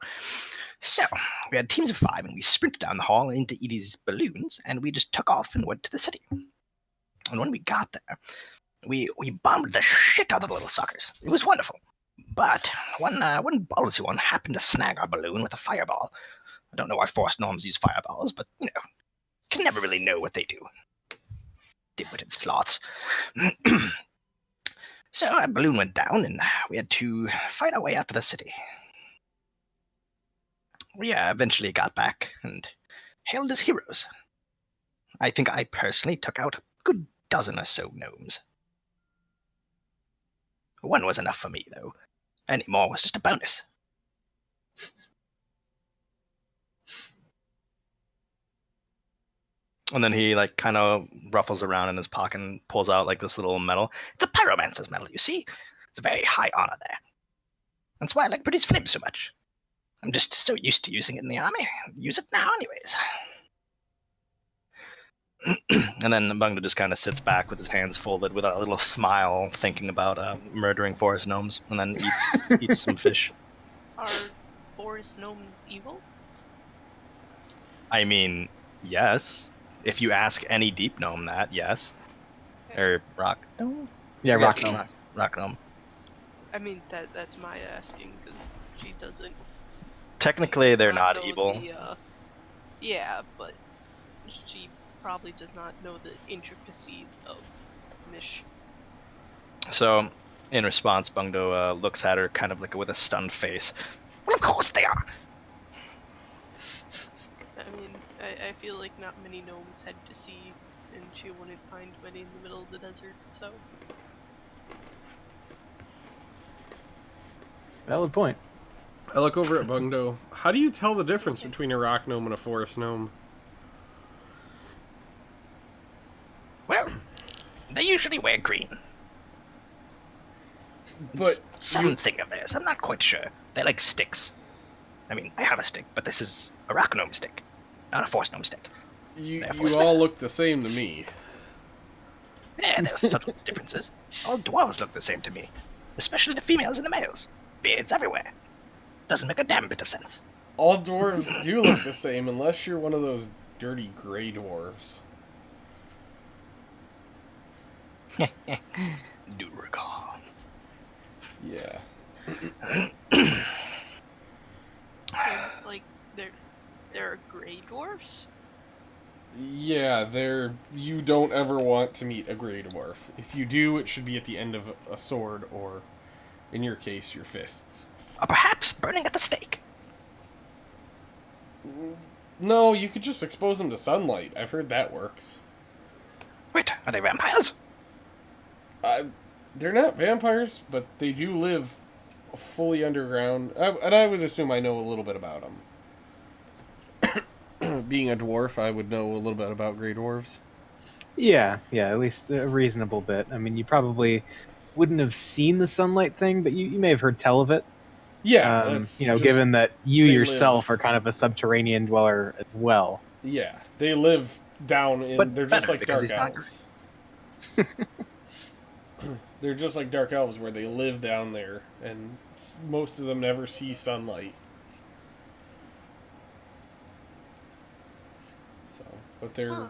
So, we had teams of 5, and we sprinted down the hall into these balloons, and we just took off and went to the city. And when we got there, we bombed the shit out of the little suckers. It was wonderful. But one ballsy one happened to snag our balloon with a fireball. I don't know why forest gnomes use fireballs, but, can never really know what they do. Dim-witted sloths. So our balloon went down, and we had to fight our way out to the city. We eventually got back and hailed as heroes. I think I personally took out a good dozen or so gnomes. One was enough for me, though. Any more was just a bonus. And then he kind of ruffles around in his pocket and pulls out this little medal. It's a pyromancer's medal, you see. It's a very high honor there. That's why I like British flames so much. I'm just so used to using it in the army. Use it now, anyways. And then Bungdo just kind of sits back with his hands folded with a little smile, thinking about murdering forest gnomes, and then eats some fish. Are forest gnomes evil? I mean, yes. If you ask any deep gnome that, yes. Or rock gnome? Yeah, Forget rock gnome. Rock gnome. I mean, that's my asking, because she doesn't... Technically, does they're not know evil. Yeah, but she probably does not know the intricacies of Mish. So, in response, Bungdo looks at her kind of like with a stunned face. Well, of course they are. I mean, I feel like not many gnomes head to sea, and she wouldn't find many in the middle of the desert, so... Valid point. I look over at Bungdo. How do you tell the difference between a rock gnome and a forest gnome? Well, they usually wear green. But It's something of theirs. I'm not quite sure. They're like sticks. I mean, I have a stick, but this is a rock gnome stick, not a forest gnome stick. you Therefore, you all look the same to me. Yeah, there's subtle differences. All dwarves look the same to me, especially the females and the males. Beards everywhere. Doesn't make a damn bit of sense. All dwarves do look the same, unless you're one of those dirty gray dwarves. Do recall. Yeah. It's like, they're gray dwarfs? Yeah, you don't ever want to meet a gray dwarf. If you do, it should be at the end of a sword, or, in your case, your fists. Or perhaps burning at the stake. No, you could just expose them to sunlight. I've heard that works. Wait, are they vampires? They're not vampires, but they do live fully underground. And I would assume I know a little bit about them. Being a dwarf, I would know a little bit about gray dwarves. Yeah, at least a reasonable bit. I mean, you probably wouldn't have seen the sunlight thing, but you may have heard tell of it. Yeah, that's just- given that you they yourself are kind of a subterranean dweller as well. Yeah, they live down in. But They're just better, like because dark he's not elves. They're just like dark elves, where they live down there, and most of them never see sunlight. So, but Huh.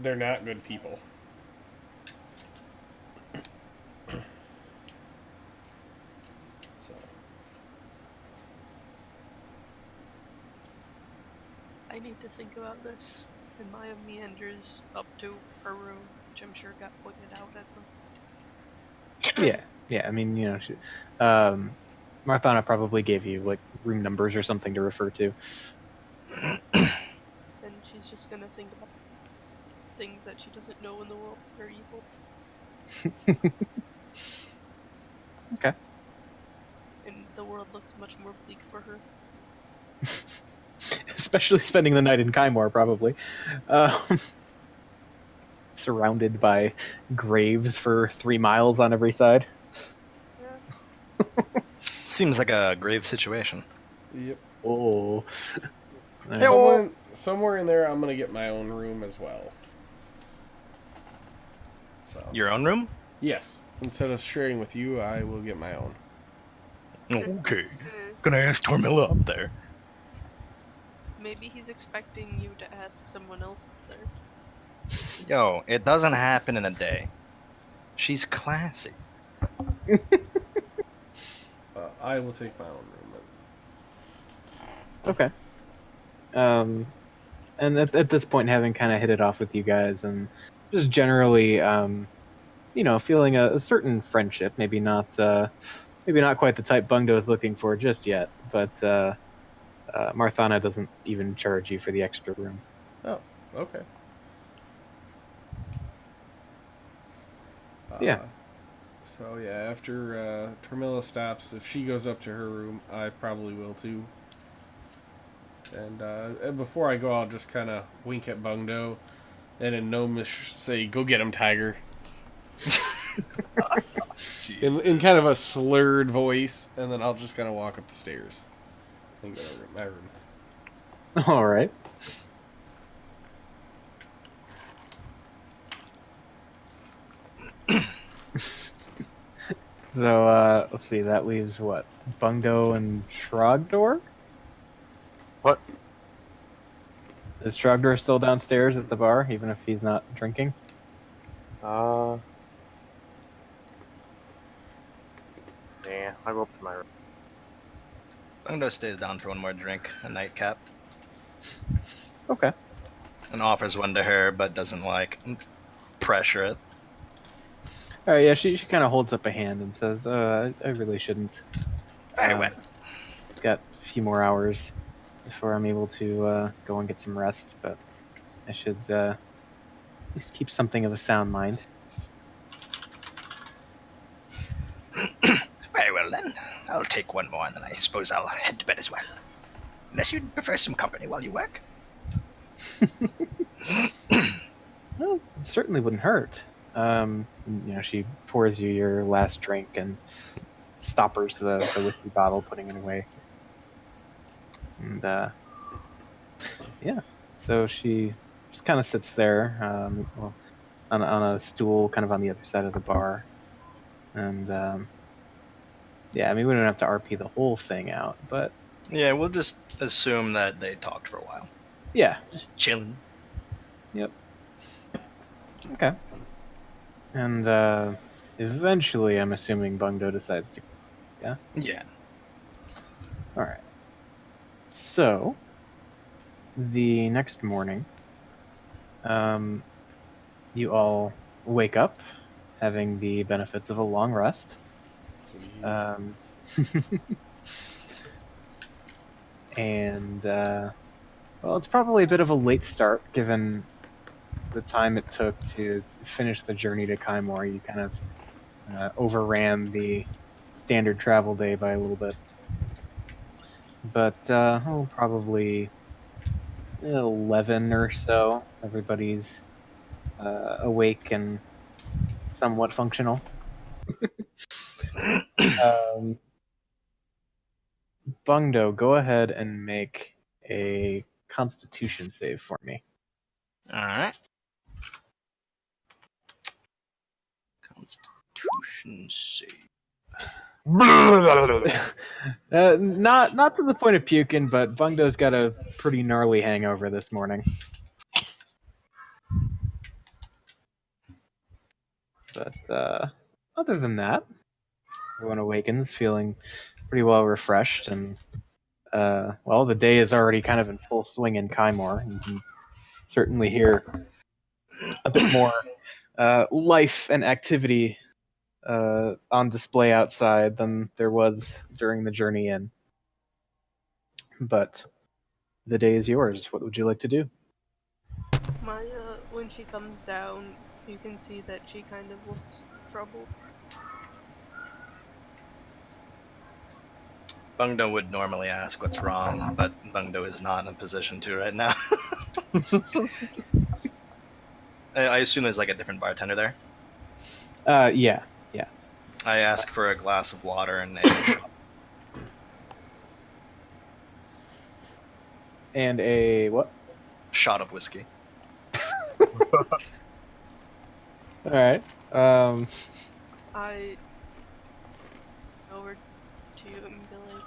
they're not good people. So, I need to think about this. And Maya meanders up to her room, which I'm sure got pointed out at some... Yeah. I mean, Marthana probably gave you like room numbers or something to refer to. And she's just gonna think about things that she doesn't know in the world are evil. Okay. And the world looks much more bleak for her. Especially spending the night in Kaimor, probably. Surrounded by graves for 3 miles on every side. Yeah. Seems like a grave situation. yep. Oh. Somewhere in there, I'm gonna get my own room as well. So Your own room? yes, instead of sharing with you, I will get my own. Okay. Gonna ask Tormilla up there. Maybe he's expecting you to ask someone else there. Yo, it doesn't happen in a day. She's classy. I will take my own room. Okay. And at this point, having kind of hit it off with you guys, and just generally, feeling a certain friendship, maybe not quite the type Bungdo is looking for just yet, but Marthana doesn't even charge you for the extra room. Oh, okay. Yeah. So yeah, after Tormilla stops, if she goes up to her room, I probably will too. And before I go, I'll just kind of wink at Bungdo, and in Gnomish say, "Go get him, Tiger." in kind of a slurred voice, and then I'll just kind of walk up the stairs. think that I remember. All right. So let's see. That leaves what? Bungdo and Trogdor. What? Is Trogdor still downstairs at the bar, even if he's not drinking? Nah, I'll go up to my room. Bungdo stays down for one more drink, a nightcap, Okay. and offers one to her, but doesn't like pressure it. All right. Yeah. She kind of holds up a hand and says, I really shouldn't. I went. Got a few more hours before I'm able to go and get some rest, but I should at least keep something of a sound mind. Very well then. I'll take one more, and then I suppose I'll head to bed as well. Unless you'd prefer some company while you work. Well, it certainly wouldn't hurt. She pours you your last drink and stoppers the whiskey bottle, putting it away. And yeah, so she just kind of sits there, on a stool, kind of on the other side of the bar. And yeah, I mean, we don't have to RP the whole thing out, but Yeah, we'll just assume that they talked for a while. yeah. Just chilling. Yep. Okay. And eventually, I'm assuming Bungdo decides to. Yeah. All right. So, the next morning, you all wake up, having the benefits of a long rest. Sweet. And well, it's probably a bit of a late start given the time it took to finish the journey to Kaimor. You kind of overran the standard travel day by a little bit. But probably 11 or so. Everybody's awake and somewhat functional. Bungdo, go ahead and make a Constitution save for me. Alright. Constitution save. Not to the point of puking, but Bungdo's got a pretty gnarly hangover this morning. But other than that, everyone awakens feeling pretty well refreshed, and well, the day is already kind of in full swing in Kaimor. You can certainly hear a bit more life and activity on display outside than there was during the journey in. But the day is yours. What would you like to do? Maya, when she comes down, you can see that she kind of looks troubled. Bungdo would normally ask what's wrong, but Bungdo is not in a position to right now. I assume there's like a different bartender there. Yeah. I ask for a glass of water and a shot. And a what? Shot of whiskey. All right. I go over to you and be like,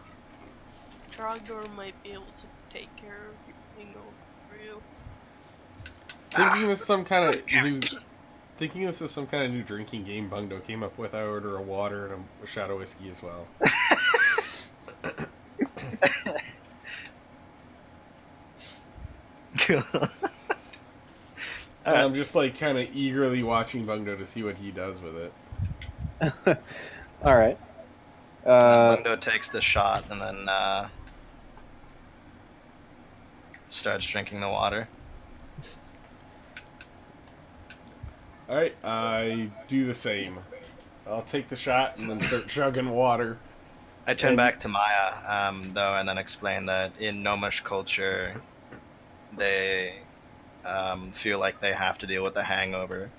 Trogdor might be able to take care of your hangover for you. Thinking this is some kind of new drinking game Bungdo came up with, I order a water and a shot of whiskey as well. And I'm just like kind of eagerly watching Bungdo to see what he does with it. All right. Bungdo takes the shot and then starts drinking the water. Alright, I do the same. I'll take the shot and then start chugging water. I turn And- back to Maya, though, and then explain that in Gnomish culture, they feel like they have to deal with the hangover.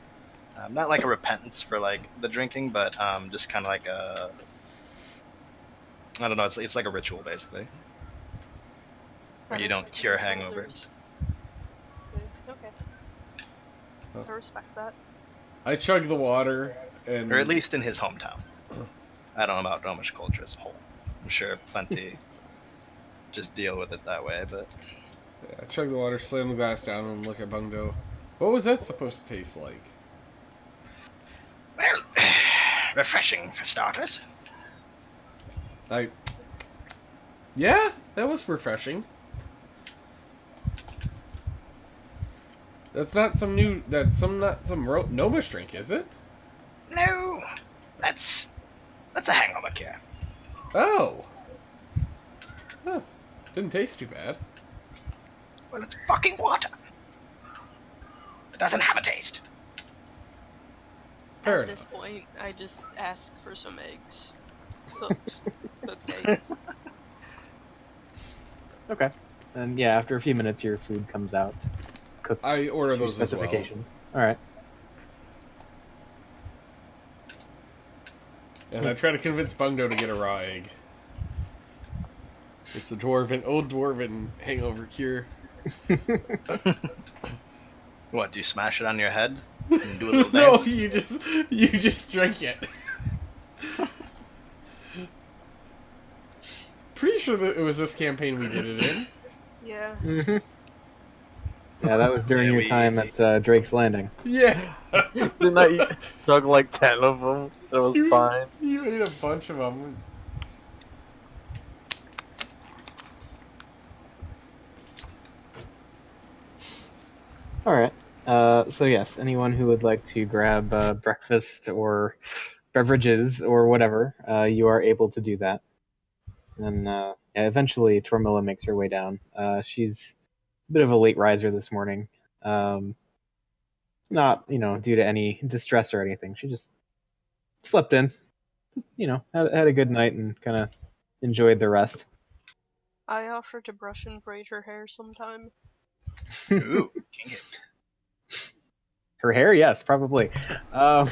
Not like a repentance for like the drinking, but just kind of like a, I don't know. It's like a ritual basically. Or you don't cure hangovers. Okay. Oh. I respect that. I chug the water, and Or at least in his hometown. I don't know about Romish culture as a whole. I'm sure plenty just deal with it that way, but yeah, I chug the water, slam the glass down, and look at Bungdo. What was that supposed to taste like? well, refreshing for starters. Yeah, that was refreshing. That's not some new. That's not some Gnomish drink, is it? No, that's a hangover cure. Oh. Huh. Didn't taste too bad. Well, it's fucking water. It doesn't have a taste. Fair At enough. this point, I just ask for some eggs. Cooked eggs. Okay. And yeah, after a few minutes, your food comes out. Cooked I order to those as well. specifications. All right. And I try to convince Bungdo to get a raw egg. It's a old dwarven hangover cure. What, do you smash it on your head and do a little No, dance? you just drink it. Pretty sure that it was this campaign we did it in. Yeah. Mm-hmm. Yeah, that was during Yeah, your we- time at Drake's Landing. Yeah. Didn't I chug like 10 of them? It was fine. You ate a bunch of them. All right. So yes, anyone who would like to grab breakfast or beverages or whatever, you are able to do that. And yeah, eventually, Tormilla makes her way down. She's a bit of a late riser this morning. Not due to any distress or anything. She just slept in. Just had a good night and kind of enjoyed the rest. I offer to brush and braid her hair sometime. Ooh, kinky. Her hair, yes, probably. I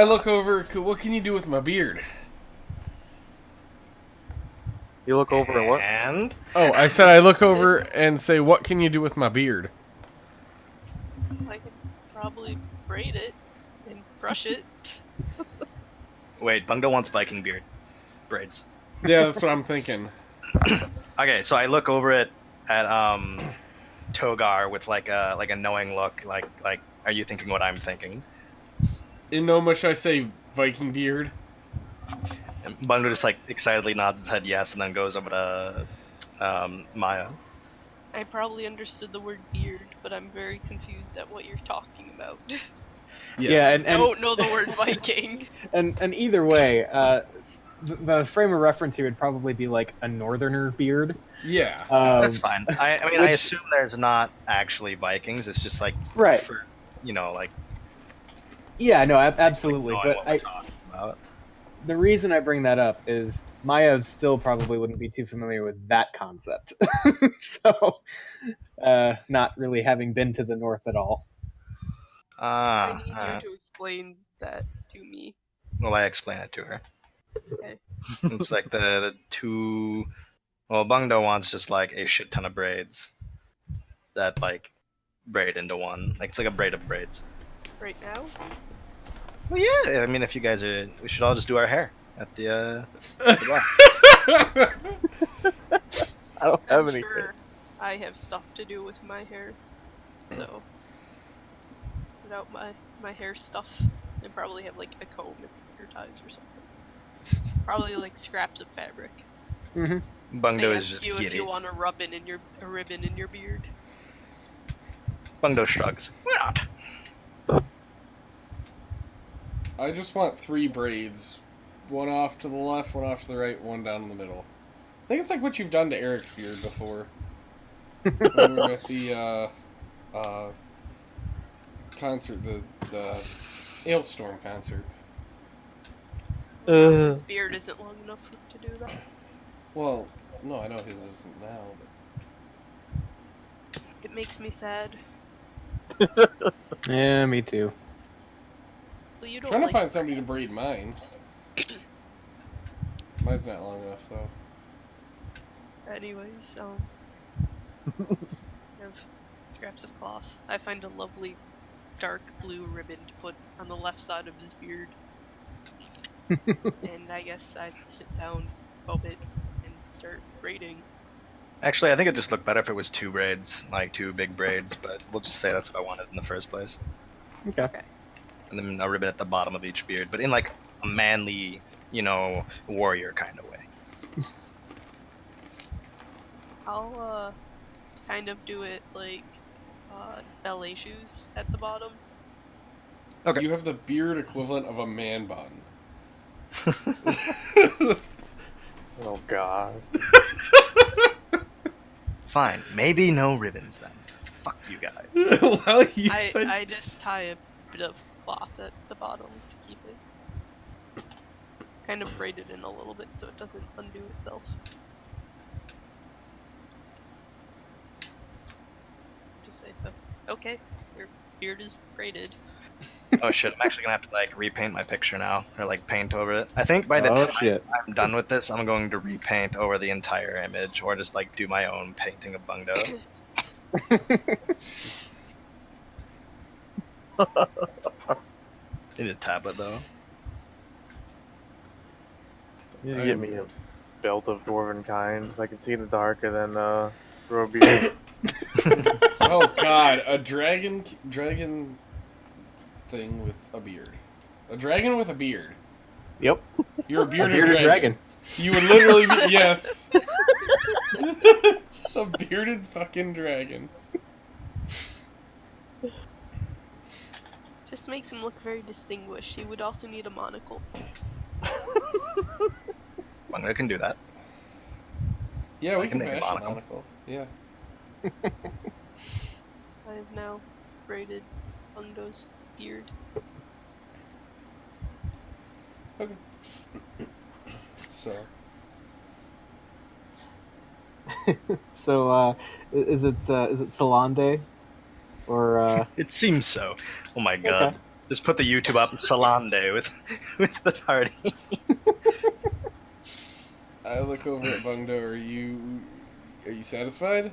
look over. What can you do with my beard? You look over and what? And Oh, I said I look over and say, "What can you do with my beard?" I could probably braid it and brush it. wait, Bungdo wants Viking beard braids. Yeah, that's what I'm thinking. Okay, so I look over at Togar with like a knowing look, like are you thinking what I'm thinking? In Gnomish, I say Viking beard. And Bungdo just like excitedly nods his head yes, and then goes over to Maya. I probably understood the word beard, but I'm very confused at what you're talking about. Yes. Yeah, I don't know the word Viking. and either way, the frame of reference here would probably be like a northerner beard. Yeah. That's fine. I mean, I which- assume there's not actually Vikings. It's just like Right. for like Yeah, no, absolutely. knowing But what we're talking about. the reason I bring that up is Maya still probably wouldn't be too familiar with that concept. So, not really having been to the north at all. I need Ah, you to explain that to me. well, I explain it to her. Okay. It's like the two. Well, Bungdo wants just like a shit ton of braids that like braid into one. Like it's like a braid of braids. Right now? Well, yeah. I mean, if you guys are, we should all just do our hair at the bar. I don't have I'm anything. sure I have stuff to do with my hair. So, without my hair stuff, I probably have like a comb and hair ties or something. Probably like scraps of fabric. Mm-hmm. Bungdo I is ask just you if giddy. you want a ribbon in your beard. Bungdo shrugs. Why not? I just want 3 braids. One off to the left, one off to the right, one down in the middle. I think it's like what you've done to Eric's beard before. When we were at the concert, the Ailstorm concert. His beard isn't long enough to do that. Well, no, I know his isn't now, but It makes me sad. Yeah, me too. Well, you I'm don't trying like to find somebody to braid mine. Mine's not long enough, though. Anyways, have scraps of cloth. I find a lovely dark blue ribbon to put on the left side of his beard. And I guess I sit down, bob it, and start braiding. Actually, I think it just looked better if it was 2 braids, like 2 big braids, but we'll just say that's what I wanted in the first place. Okay. And then a ribbon at the bottom of each beard, but in like a manly, warrior kind of way. I'll kind of do it like ballet shoes at the bottom. Okay. You have the beard equivalent of a man bun. Oh god. Fine. Maybe no ribbons then. Fuck you guys. Well, you said... I just tie a bit of cloth at the bottom to keep it kind of braided in a little bit so it doesn't undo itself. Just say, okay, your beard is braided. Oh shit, I'm actually gonna have to like repaint my picture now, or like paint over it. I think by the Oh, time shit. I'm done with this, I'm going to repaint over the entire image, or just like do my own painting of Bungdo. Need a tablet though. You need to get me a belt of dwarven kind so I can see in the dark and then grow a beard. Oh god, a dragon thing with a beard. A dragon with a beard. Yep. You're a A bearded, bearded dragon. You would literally be, yes. A bearded fucking dragon. Just makes him look very distinguished. He would also need a monocle. Bungdo can do that. Yeah, we I can can make a bash a monocle. monocle. Yeah. I have now braided Bungdo's beard. Okay. So, So, is it Salon Day? Or, It seems so. Oh my god. Okay. Just put the YouTube up Salon Day with the party. I look over at Bungdo. Are you satisfied?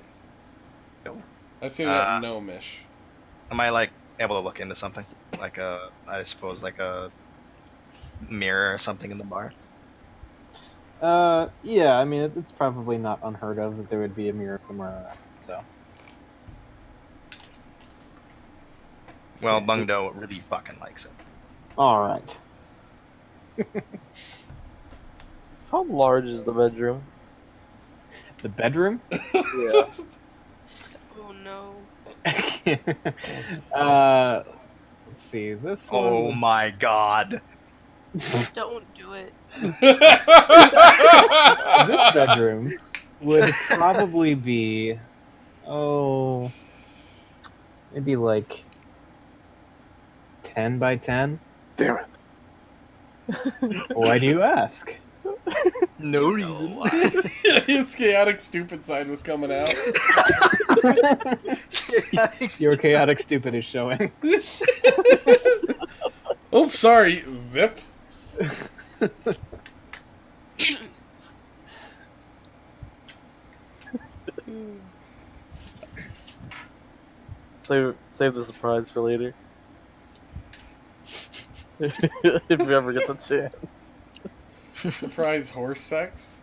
No. I say that no-mish. Am I like able to look into something? Like I suppose like a mirror or something in the bar? yeah, I mean, it's probably not unheard of that there would be a mirror somewhere around, so. Well, Bungdo really fucking likes it. Alright. How large is the bedroom? The bedroom? Yeah. Oh no. Let's see, this Oh one... my god. Don't do it. This bedroom would probably be, maybe like 10 by 10. Damn it. Why do you ask? No You reason. know why. His chaotic stupid side was coming out. Your chaotic stupid is showing. Oh, sorry, Zip. Save the surprise for later. If we ever get the chance. Surprise horse sex.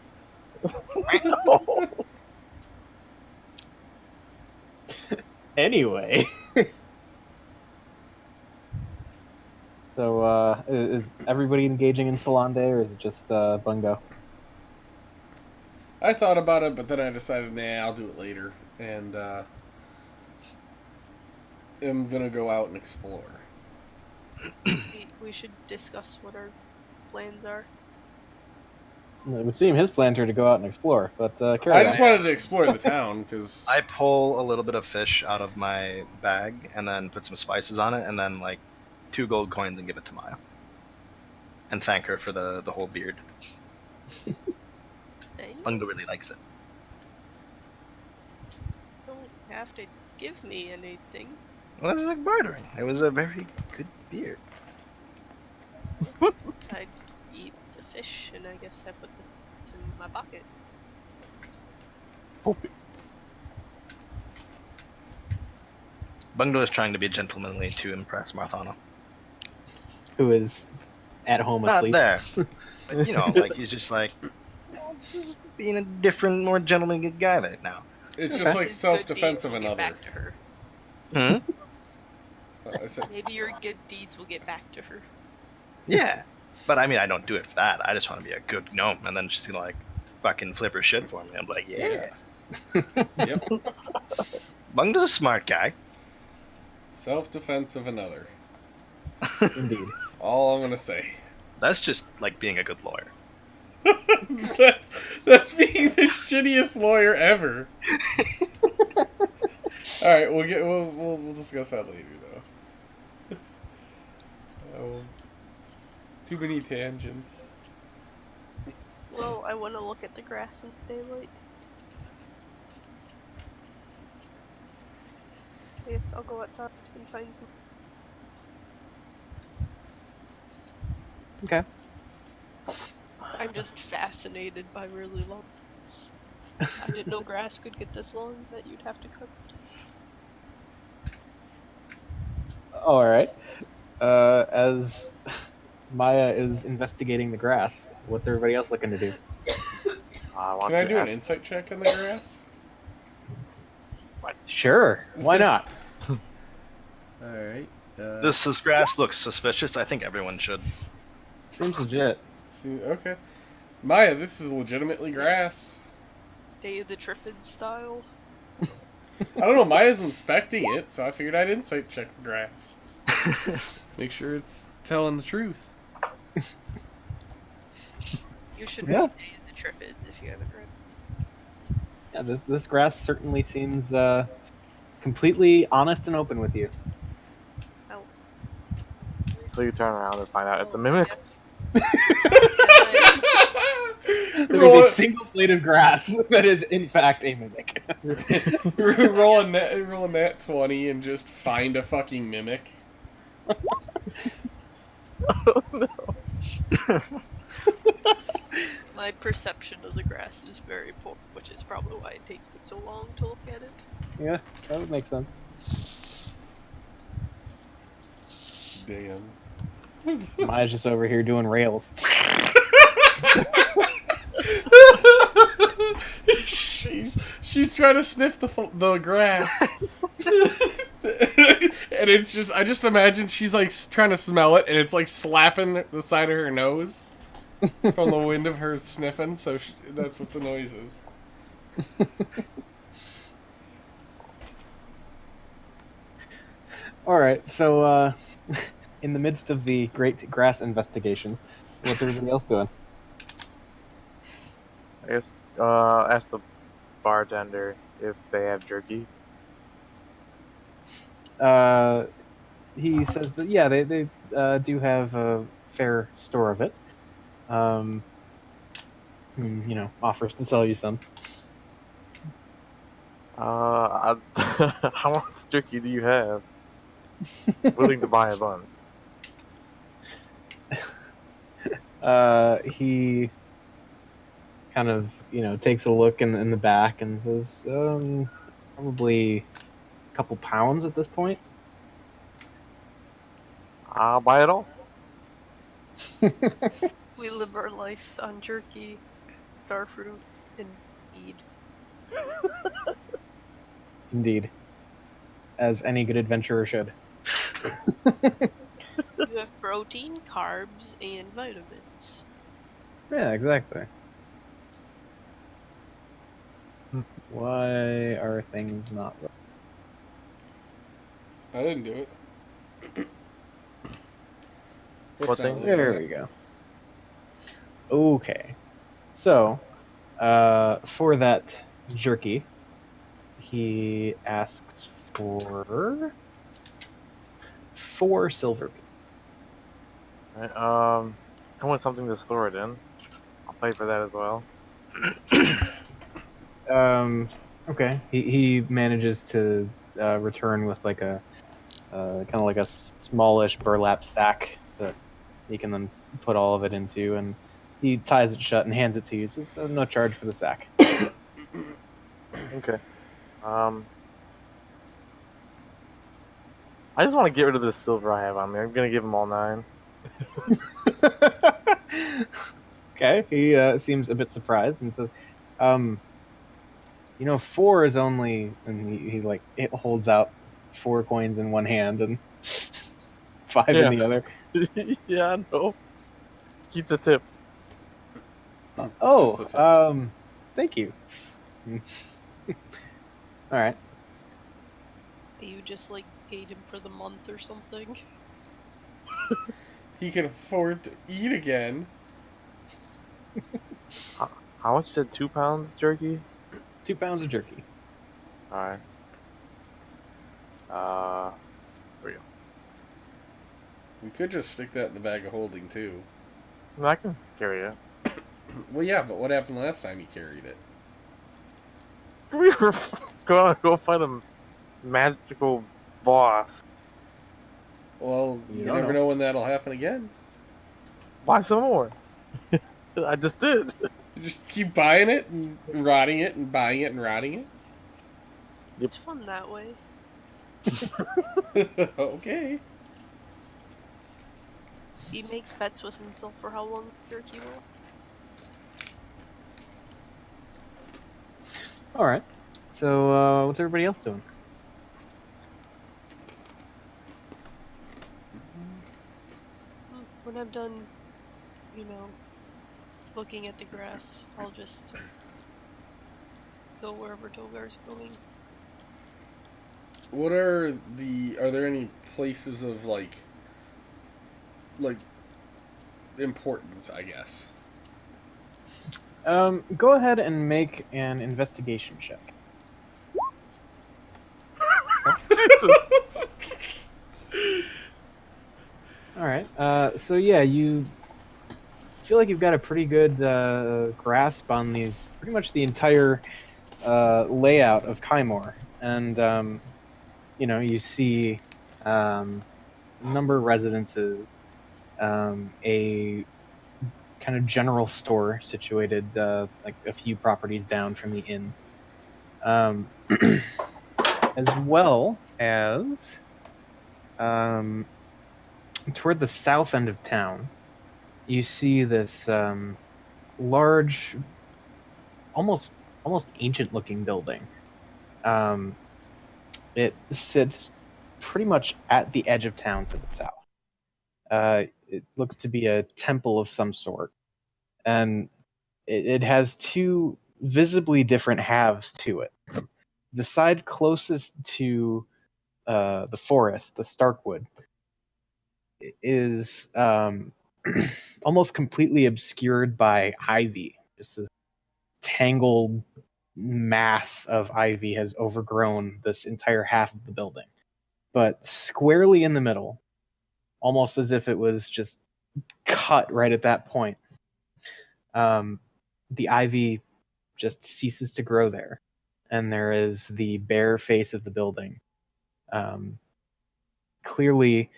Anyway. So, is everybody engaging in Salon Day, or is it just Bungo? I thought about it, but then I decided, nah, I'll do it later. And, I'm gonna go out and explore. We should discuss what our plans are. It would seem his plans are to go out and explore, but carry I on. just wanted to explore the town, because... I pull a little bit of fish out of my bag and then put some spices on it and then like 2 gold coins and give it to Maya. And thank her for the whole beard. Thanks. Bungdo really likes it. Don't have to give me anything. Well, it was like bartering. It was a very good beard. I eat the fish, and I guess I put the bits in my pocket. Bungdo is trying to be gentlemanly to impress Marthana. Who is at home Not asleep. there. But, you know, like, he's just like, just being a different, more gentlemanly guy right now. It's just like His good self-defense deeds of will get another. back to her. Hmm? I said, Maybe your good deeds will get back to her. Yeah. But I mean, I don't do it for that. I just want to be a good gnome. And then she's going to, like, fucking flip her shit for me. I'm like, yeah. Yep. Bungdo's a smart guy. Self-defense of another. Indeed. That's all I'm gonna say. That's just, like, being a good lawyer. that's being the shittiest lawyer ever. All right, we'll discuss that later though. Oh, too many tangents. Well, I want to look at the grass in daylight. I guess I'll go outside and find some. Okay. I'm just fascinated by really long grass. I didn't know grass could get this long that you'd have to cut it. All right. As Maya is investigating the grass, what's everybody else looking to do? I want Can I to do an ask- insight check on the grass? Sure. Why not? All right. This grass looks suspicious. I think everyone should. Seems legit. Okay. Maya, this is legitimately grass. Day of the Triffids style. I don't know. Maya's inspecting it, so I figured I'd insight check the grass. Make sure it's telling the truth. You should Yeah. read Day of the Triffids if you haven't read. Yeah, this grass certainly seems completely honest and open with you. Oh. So you turn around and find out it's a mimic. There is a single blade of grass that is in fact a mimic. roll a nat 20 and just find a fucking mimic. Oh no. My perception of the grass is very poor, which is probably why it takes me so long to look at it. Yeah, that would make sense. Damn. Maya's just over here doing rails. she's trying to sniff the grass. And it's just, I just imagine she's like trying to smell it, and it's like slapping the side of her nose from the wind of her sniffing, so that's what the noise is. Alright, so in the midst of the great grass investigation, what's everybody else doing? I guess ask the bartender if they have jerky. He says that, yeah, they do have a fair store of it. Offers to sell you some. How much jerky do you have? Willing to buy a bun. He kind of, takes a look in the back and says, probably a couple pounds at this point. I'll buy it all. We live our lives on jerky, starfruit, and mead. Indeed. As any good adventurer should. You have protein, carbs, and vitamins. Yeah, exactly. Why are things not right? I didn't do it. What thing? not There we go. Okay. So, for that jerky, he asks for 4 silver pieces. Right, come with something to store it in. I'll pay for that as well. Okay. He manages to return with like a kind of like a smallish burlap sack that he can then put all of it into, and he ties it shut and hands it to you. Says, no charge for the sack. Okay. I just want to get rid of this silver I have on me. I'm gonna give him all 9. Okay, he seems a bit surprised and says, you know, 4 is only, and he like it holds out 4 coins in one hand and 5 in Yeah. the other. Yeah, I know. Keep the tip. Just the tip. Thank you. All right. You just like paid him for the month or something. He can afford to eat again. How much said 2 pounds jerky? 2 pounds of jerky. Alright. There we go. We could just stick that in the bag of holding too. I can carry it. Well, yeah, but what happened last time he carried it? We were gonna go fight a magical boss. Well, you don't never know. know when that'll happen again. Buy some more. I just did. You just keep buying it and rotting it and buying it and rotting it. It's fun that way. Okay. He makes bets with himself for how long the jerky will. All right. So, what's everybody else doing? When I'm done, you know, looking at the grass, I'll just go wherever Togar's going. What are there any places of like importance, I guess? Go ahead and make an investigation check. Jesus. All right. So yeah, you feel like you've got a pretty good grasp on the pretty much the entire layout of Kaimor, and you know, you see a number of residences, a kind of general store situated like a few properties down from the inn, as well as toward the south end of town, you see this large, almost ancient-looking building. It sits pretty much at the edge of town to the south. It looks to be a temple of some sort, and it has 2 visibly different halves to it. The side closest to the forest, the Starkwood, is almost completely obscured by ivy. Just this tangled mass of ivy has overgrown this entire half of the building. But squarely in the middle, almost as if it was just cut right at that point, the ivy just ceases to grow there, and there is the bare face of the building. Clearly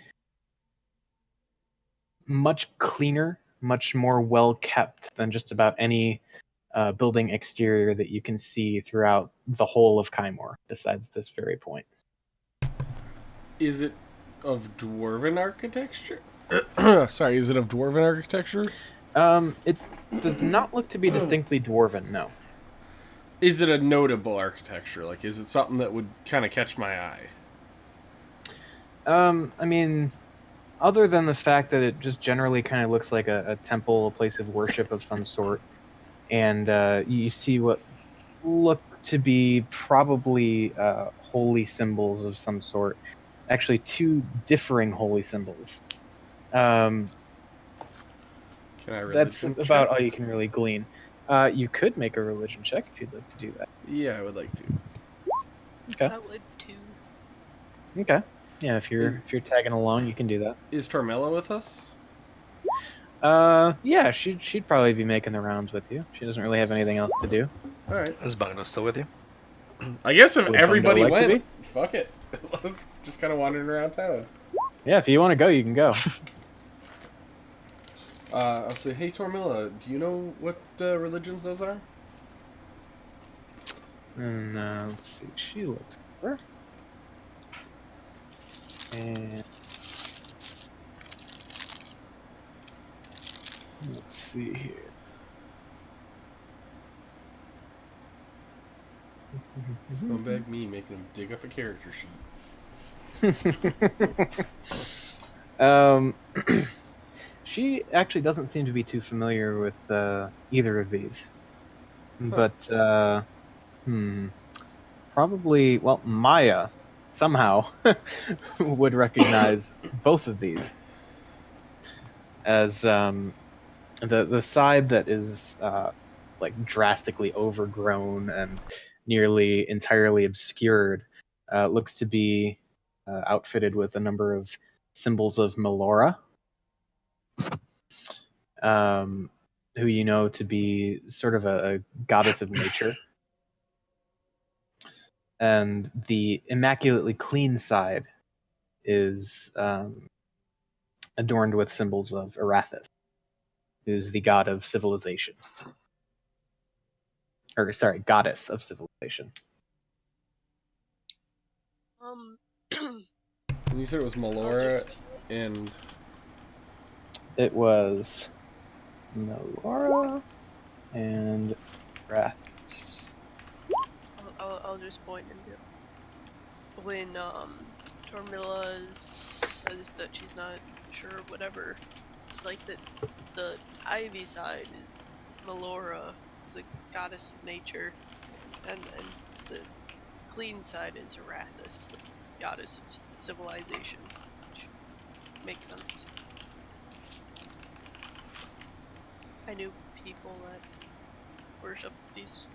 much cleaner, much more well kept than just about any building exterior that you can see throughout the whole of Kaimor, besides this very point. Is it of dwarven architecture? Sorry, is it of dwarven architecture? It does not look to be distinctly dwarven, no. Is it a notable architecture? Like, is it something that would kind of catch my eye? I mean, other than the fact that it just generally kind of looks like a temple, a place of worship of some sort, and you see what look to be probably holy symbols of some sort. Actually, 2 differing holy symbols. Can I That's religion about check? all you can really glean. You could make a religion check if you'd like to do that. Yeah, I would like to. Okay. I would too. Okay. Yeah, if you're tagging along, you can do that. Is Tormella with us? Yeah, she'd probably be making the rounds with you. She doesn't really have anything else to do. All right. Is Bungo still with you? I guess if Would everybody Bungo like to went, fuck it. Just kind of wandering around town. Yeah, if you want to go, you can go. I'll say, hey Tormella, do you know what religions those are? And let's see, she looks over. And let's see here. Scumbag me making him dig up a character sheet. She actually doesn't seem to be too familiar with either of these, but probably, well, Maya somehow would recognize both of these as the side that is like drastically overgrown and nearly entirely obscured looks to be outfitted with a number of symbols of Melora, who you know to be sort of a goddess of nature. And the immaculately clean side is adorned with symbols of Arathis, who's the god of civilization. Or, sorry, goddess of civilization. And you said it was I'll Melora just- and It was Melora and Arathis. I'll just point into when Tormilla says that she's not sure whatever. It's like that the Ivy side is Melora, is a goddess of nature, and the clean side is Arathis, the goddess of civilization, which makes sense. I knew people that worship these.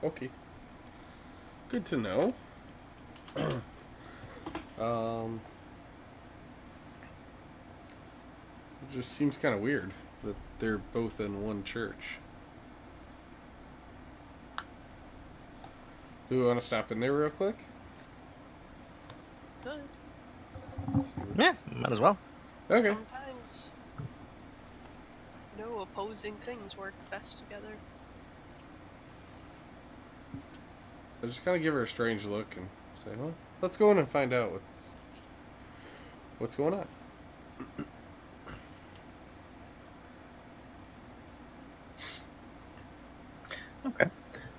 okay. Good to know. It just seems kind of weird that they're both in one church. Do we want to stop in there real quick? Good. See Yeah, what's- might as well. Okay. Sometimes, no opposing things work best together. I just kind of give her a strange look and say, well, let's go in and find out what's going on. Okay.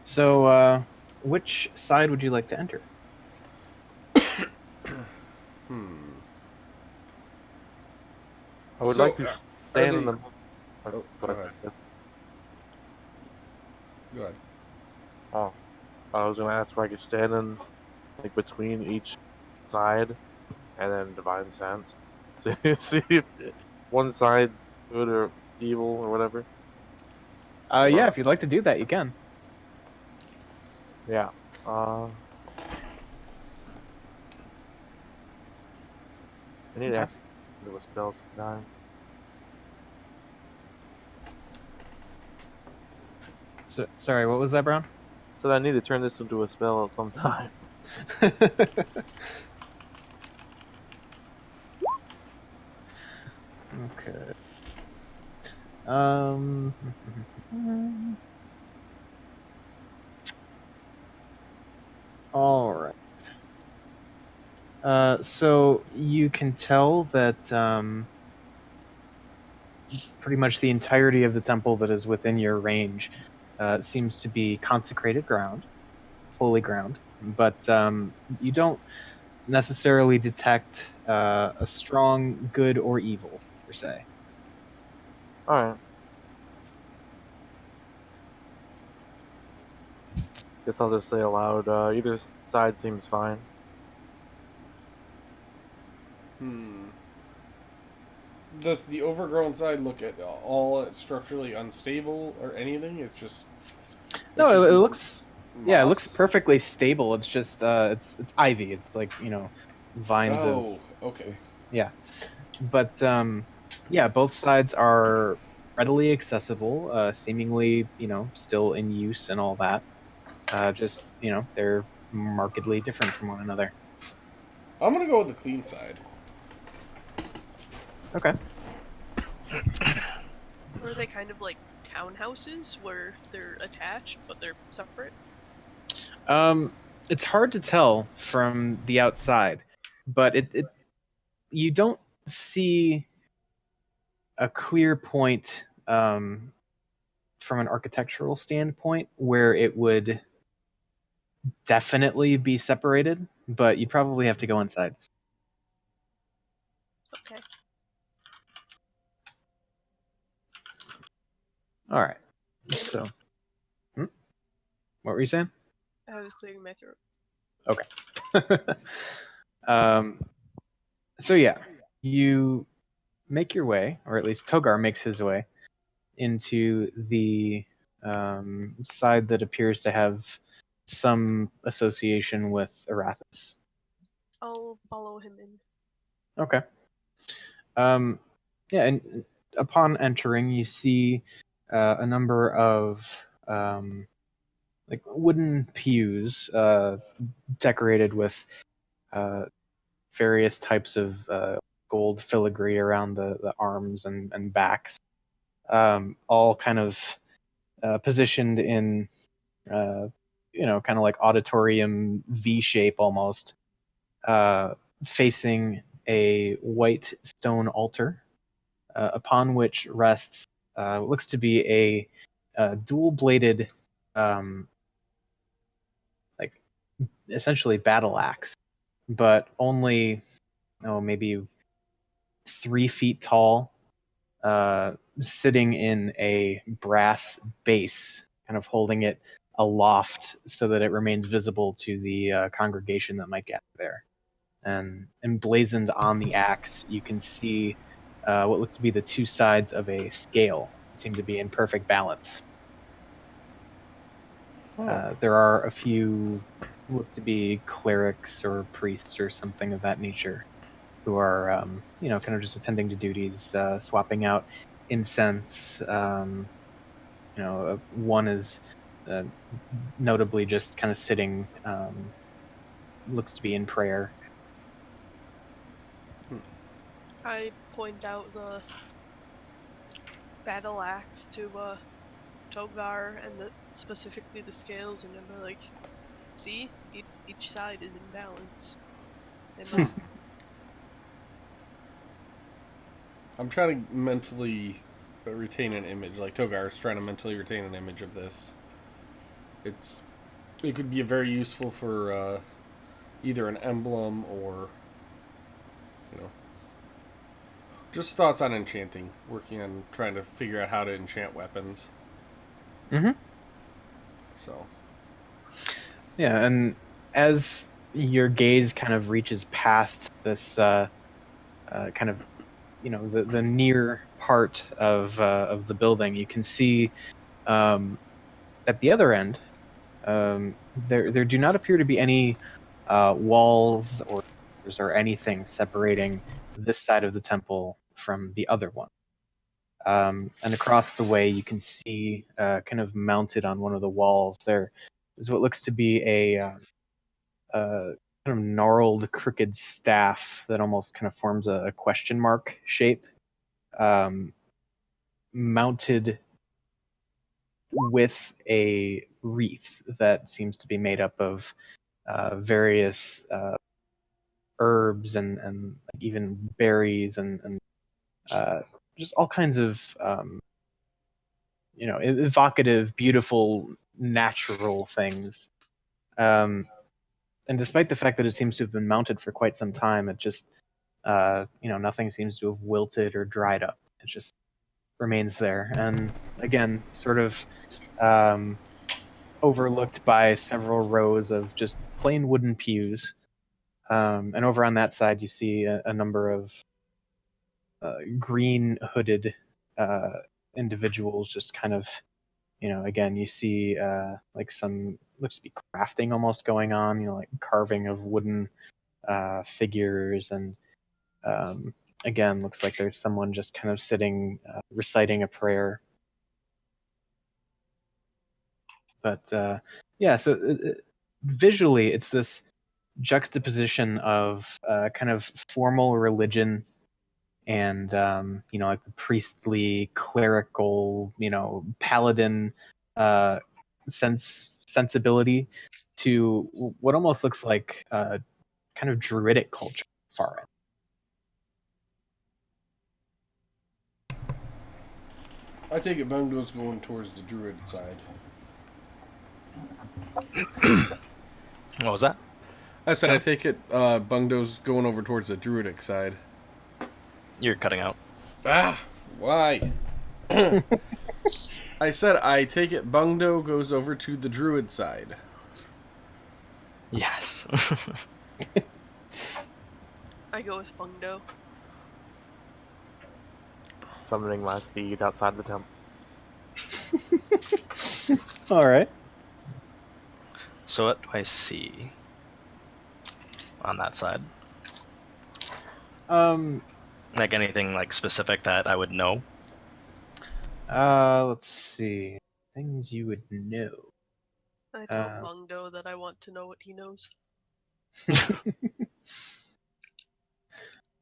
So, which side would you like to enter? I would So, like to are stand they- in the. Oh, go ahead. Go ahead. Oh, I was gonna ask if I could stand in, like, between each side, and then divine sense. See if one side good or evil or whatever. Yeah, if you'd like to do that, you can. Yeah. I need to Okay. actually do a spell sometime. So, sorry, what was that, Brown? So I need to turn this into a spell at some time. Okay. Um. All right. So you can tell that pretty much the entirety of the temple that is within your range seems to be consecrated ground, holy ground, but you don't necessarily detect a strong good or evil per se. Alright. Guess I'll just say aloud, either side seems fine. Does the overgrown side look at all structurally unstable or anything? It's just No, just it looks. Yeah, it moss? looks perfectly stable. It's just it's ivy. It's like vines of. Oh, okay. But yeah, both sides are readily accessible, seemingly still in use and all that. Just they're markedly different from one another. I'm gonna go with the clean side. Okay. Were they kind of like townhouses where they're attached but they're separate? It's hard to tell from the outside, but you don't see a clear point from an architectural standpoint where it would definitely be separated, but you'd probably have to go inside. Okay. All right. So, what were you saying? I was clearing my throat. So yeah, you make your way, or at least Togar makes his way, into the side that appears to have some association with Arathis. I'll follow him in. Okay. Yeah, and upon entering, you see a number of like wooden pews decorated with various types of gold filigree around the arms and backs, all kind of positioned in, kind of like auditorium V shape almost, facing a white stone altar, upon which rests what looks to be a dual-bladed, like essentially battle axe, but only maybe 3 feet tall, sitting in a brass base, kind of holding it aloft so that it remains visible to the congregation that might gather there. And emblazoned on the axe, you can see what look to be the 2 sides of a scale. They seem to be in perfect balance. There are a few look to be clerics or priests or something of that nature who are, kind of just attending to duties, swapping out incense. One is notably just kind of sitting, looks to be in prayer. I point out the battle axe to Togar and specifically the scales, and I'm like, see, each side is in balance. They must. I'm trying to mentally retain an image, like Togar's trying to mentally retain an image of this. It could be very useful for either an emblem or, just thoughts on enchanting, working on trying to figure out how to enchant weapons. Mm-hmm. So. Yeah, and as your gaze kind of reaches past this kind of, the near part of the building, you can see at the other end, there do not appear to be any walls or anything separating this side of the temple from the other one. And across the way, you can see kind of mounted on one of the walls there is what looks to be a kind of gnarled, crooked staff that almost kind of forms a question mark shape, mounted with a wreath that seems to be made up of various herbs and even berries and just all kinds of evocative, beautiful, natural things. And despite the fact that it seems to have been mounted for quite some time, it just nothing seems to have wilted or dried up. It just remains there, and again, sort of overlooked by several rows of just plain wooden pews. And over on that side, you see a number of green hooded individuals just kind of, again, you see like some, looks to be crafting almost going on, like carving of wooden figures. And again, looks like there's someone just kind of sitting, reciting a prayer. But so visually, it's this juxtaposition of kind of formal religion and like the priestly, clerical, paladin sensibility to what almost looks like kind of druidic culture far end. I take it Bungo's going towards the druid side. What was that? I said I take it Bungo's going over towards the druidic side. You're cutting out. Ah, why? I said I take it Bungdo goes over to the druid side. Yes. I go with Bungdo. Summoning my steed outside the temple. All right. So what do I see on that side? Like anything like specific that I would know? Let's see. Things you would know. I told Bungdo that I want to know what he knows.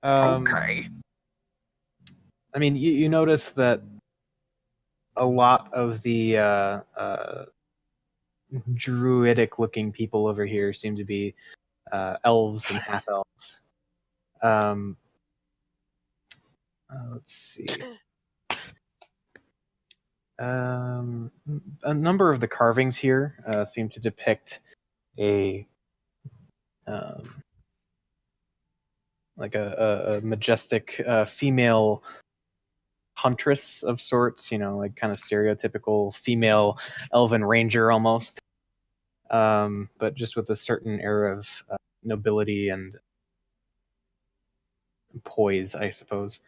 Okay. I mean, you notice that a lot of the druidic-looking people over here seem to be elves and half-elves. Let's see. A number of the carvings here seem to depict a like a majestic female huntress of sorts, like kind of stereotypical female elven ranger almost, but just with a certain air of nobility and poise, I suppose.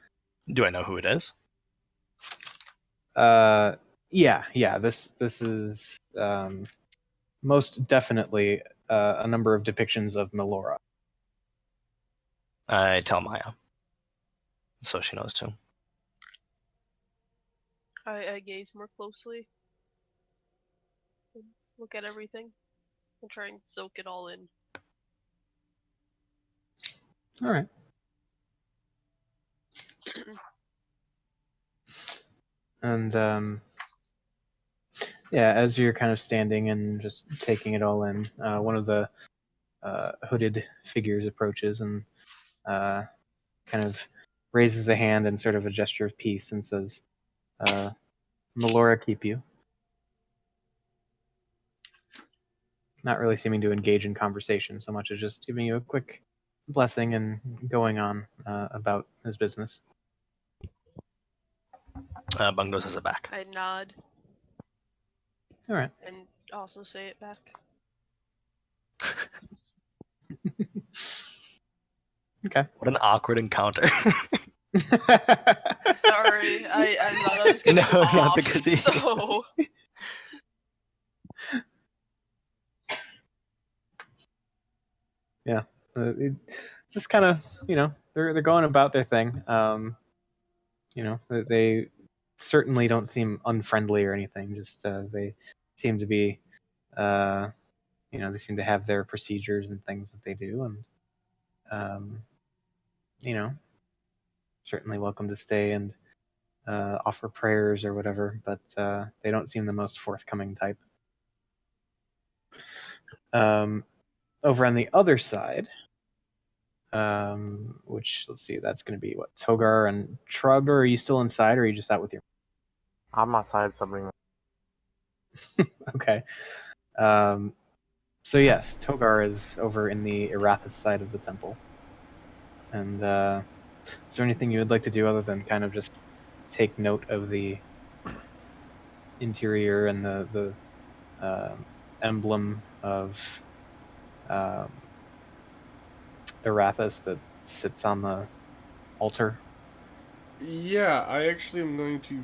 Do I know who it is? Yeah. This is most definitely a number of depictions of Melora. I tell Maya. So she knows too. I gaze more closely. And look at everything. And try and soak it all in. All right. And yeah, as you're kind of standing and just taking it all in, one of the hooded figures approaches and kind of raises a hand in sort of a gesture of peace and says, Melora keep you. Not really seeming to engage in conversation so much as just giving you a quick blessing and going on about his business. Bungdo says it back. I nod. All right. And also say it back. Okay. What an awkward encounter. Sorry, I thought I was gonna No, cough, not because he- so... Yeah. Just kind of, they're going about their thing. They certainly don't seem unfriendly or anything. Just they seem to be, they seem to have their procedures and things that they do, and certainly welcome to stay and offer prayers or whatever. But they don't seem the most forthcoming type. Over on the other side, which, let's see, that's going to be what, Togar and Trubber. Are you still inside, or are you just out with your... I'm outside summoning. Okay. So yes, Togar is over in the Erathis side of the temple. And is there anything you would like to do other than kind of just take note of the interior and the emblem of Erathis that sits on the altar? Yeah, I actually am going to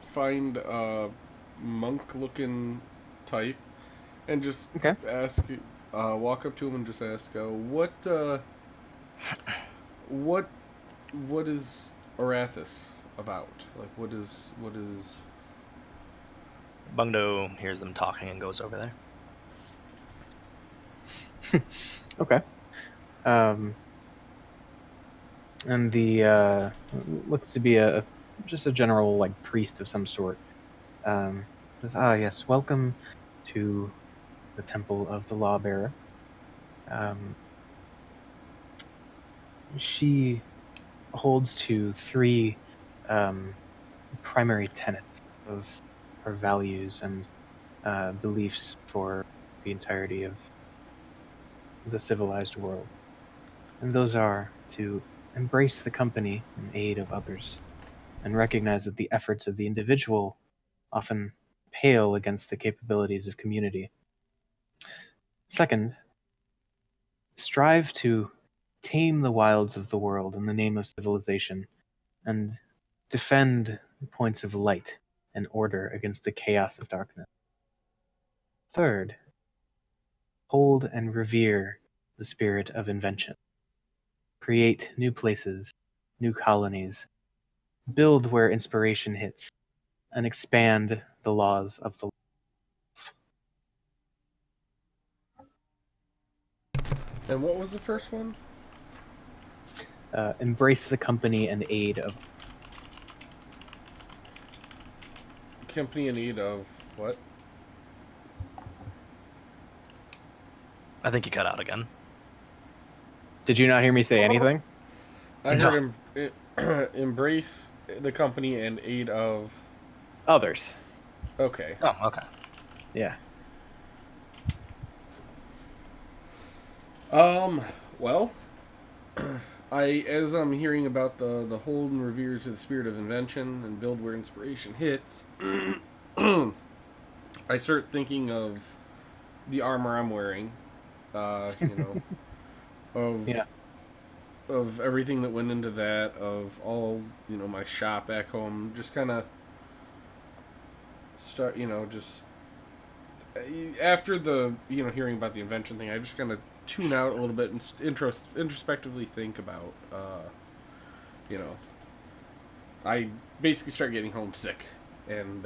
find a monk-looking type and just ask, walk up to him and just ask, what is Erathis about? Like, what is... Bungdo hears them talking and goes over there. Okay. and the looks to be a just a general like priest of some sort. Says, yes, welcome to the Temple of the Lawbearer. She holds to three primary tenets of her values and beliefs for the entirety of the civilized world. And those are to embrace the company and aid of others, and recognize that the efforts of the individual often pale against the capabilities of community. Second, strive to tame the wilds of the world in the name of civilization, and defend the points of light and order against the chaos of darkness. Third, hold and revere the spirit of invention. Create new places, new colonies, build where inspiration hits, and expand the laws of the And what was the first one? embrace the company and aid of. Company in need of what? I think you cut out again. Did you not hear me say anything? I No. heard embrace the company and aid of. Others. Okay. Oh, okay. Yeah. Well, as I'm hearing about the hold and revere to the spirit of invention and build where inspiration hits, I start thinking of the armor I'm wearing, of Yeah. of everything that went into that, of all my shop back home, just kind of start, just after the hearing about the invention thing, I just kind of tune out a little bit and introspectively think about I basically start getting homesick and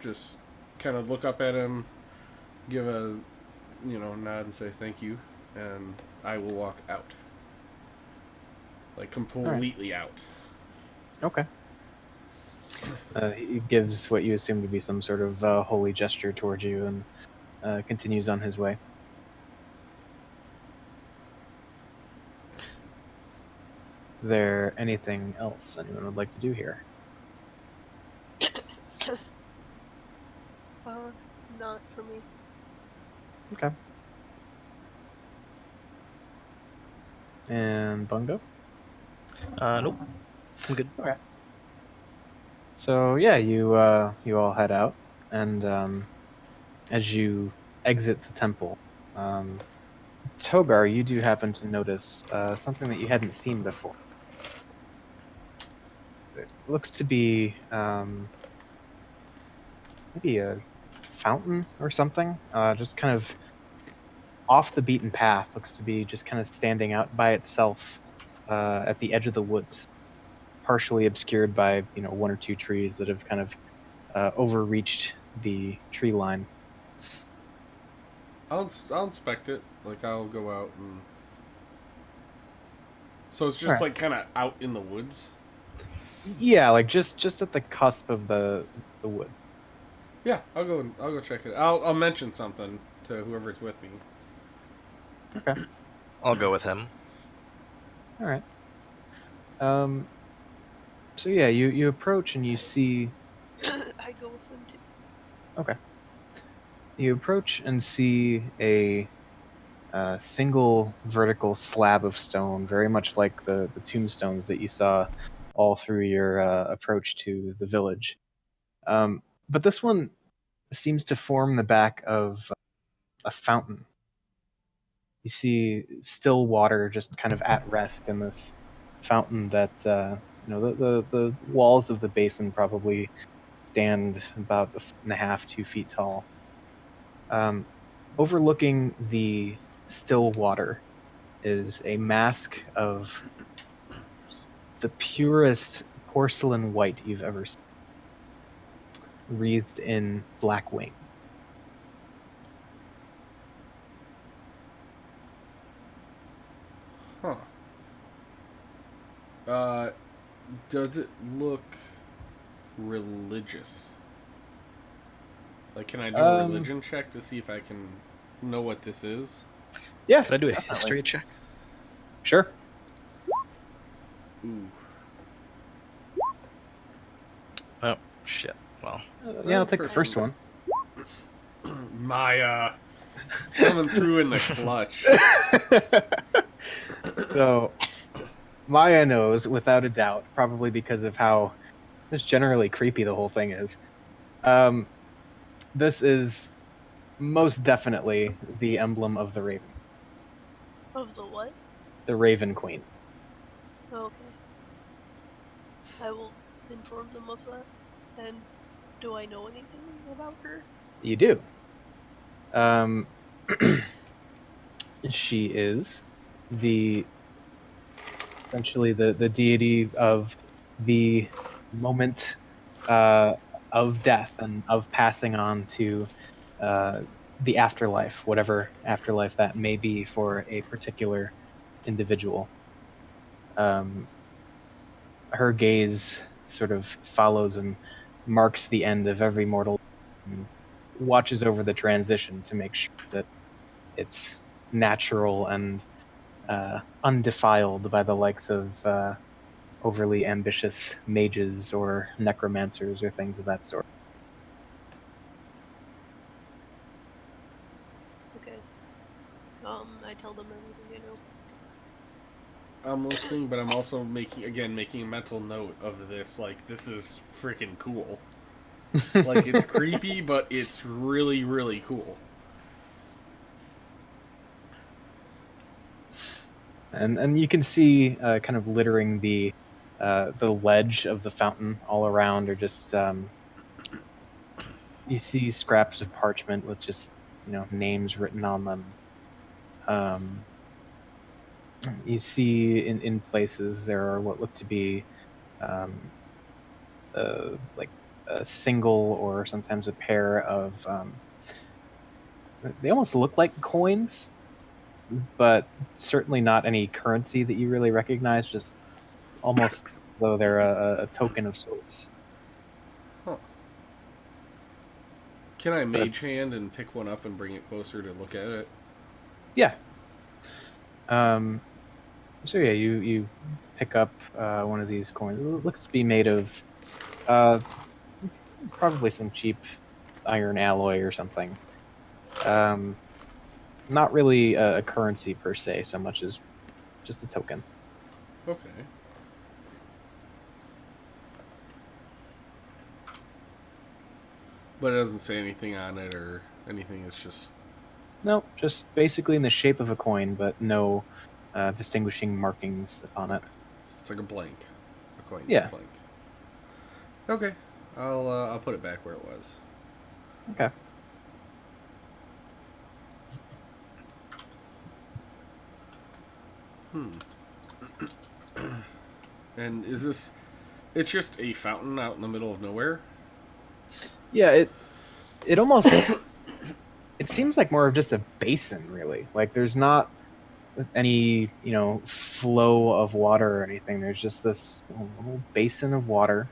just kind of look up at him, give a nod and say thank you, and I will walk out, like completely out. Okay. He gives what you assume to be some sort of holy gesture towards you and continues on his way. Is there anything else anyone would like to do here? Not for me. Okay. And Bungo? Nope. I'm good. Okay. So yeah, you all head out, and as you exit the temple, Togar, you do happen to notice something that you hadn't seen before. It looks to be maybe a fountain or something, just kind of off the beaten path. Looks to be just kind of standing out by itself at the edge of the woods, partially obscured by one or two trees that have kind of overreached the tree line. I'll inspect it. Like I'll go out and. So it's just Alright. like kind of out in the woods. Yeah, like just at the cusp of the wood. Yeah, I'll go check it. I'll mention something to whoever's with me. Okay. I'll go with him. All right. So yeah, you approach and you see. I go with him too. Okay. You approach and see a single vertical slab of stone, very much like the tombstones that you saw all through your approach to the village. But this one seems to form the back of a fountain. You see still water just kind of at rest in this fountain that the walls of the basin probably stand about 1.5 2 feet tall. Overlooking the still water is a mask of the purest porcelain white you've ever seen, wreathed in black wings. Does it look religious? Like, can I do a religion check to see if I can know what this is? Yeah. Could I do a definitely. history check? Sure. Ooh. Oh, shit. Well, Yeah, I'll take the first one. Maya. Coming through in the clutch. So, Maya knows, without a doubt, probably because of how just generally creepy the whole thing is. This is most definitely the emblem of the Raven. Of the what? The Raven Queen. Okay. I will inform them of that. And do I know anything about her? You do. She is essentially the deity of the moment of death and of passing on to the afterlife, whatever afterlife that may be for a particular individual. Her gaze sort of follows and marks the end of every mortal and watches over the transition to make sure that it's natural and undefiled by the likes of overly ambitious mages or necromancers or things of that sort. Okay. I tell them everything I know. I'm listening, but I'm also making a mental note of this. Like, this is freaking cool. Like, it's creepy, but it's really, really cool. And you can see kind of littering the ledge of the fountain all around, or just you see scraps of parchment with just names written on them. You see in places there are what look to be like a single or sometimes a pair of they almost look like coins, but certainly not any currency that you really recognize, just almost though they're a token of sorts. Huh. Can I mage hand and pick one up and bring it closer to look at it? Yeah. So yeah, you pick up one of these coins. It looks to be made of probably some cheap iron alloy or something. Not really a currency per se, so much as just a token. Okay. But it doesn't say anything on it or anything. It's just... No, just basically in the shape of a coin, but no distinguishing markings upon it. It's like a blank. A coin. Yeah. Blank. Okay. I'll put it back where it was. Okay. And is this... It's just a fountain out in the middle of nowhere? Yeah, it almost it seems like more of just a basin, really. Like there's not any flow of water or anything. There's just this little basin of water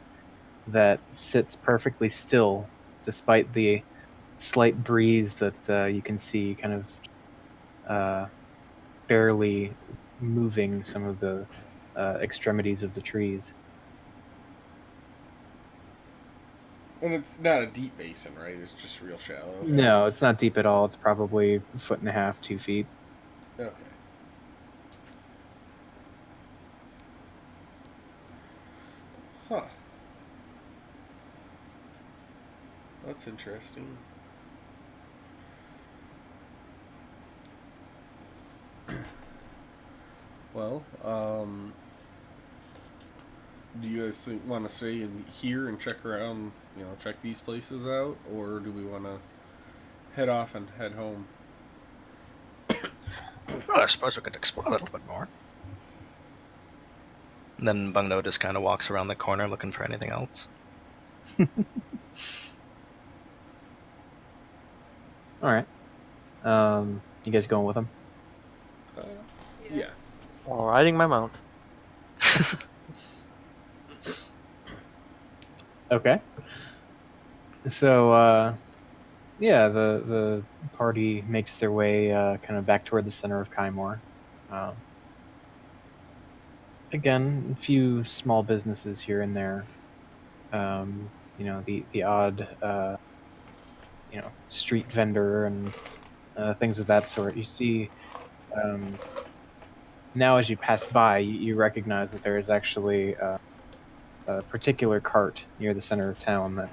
that sits perfectly still, despite the slight breeze that you can see kind of barely moving some of the extremities of the trees. And it's not a deep basin, right? It's just real shallow. No, it's not deep at all. It's probably 1.5 feet, 2 feet. Okay. Huh. That's interesting. Well, do you guys want to stay in here and check around, check these places out, or do we want to head off and head home? Well, I suppose we could explore a little bit more. And then Bungno just kind of walks around the corner looking for anything else. All right. You guys going with him? Yeah. While riding my mount. Okay. So, yeah, the party makes their way kind of back toward the center of Kaimor. Um, Again, a few small businesses here and there. The odd street vendor and things of that sort. You see, um, now as you pass by, you recognize that there is actually a particular cart near the center of town that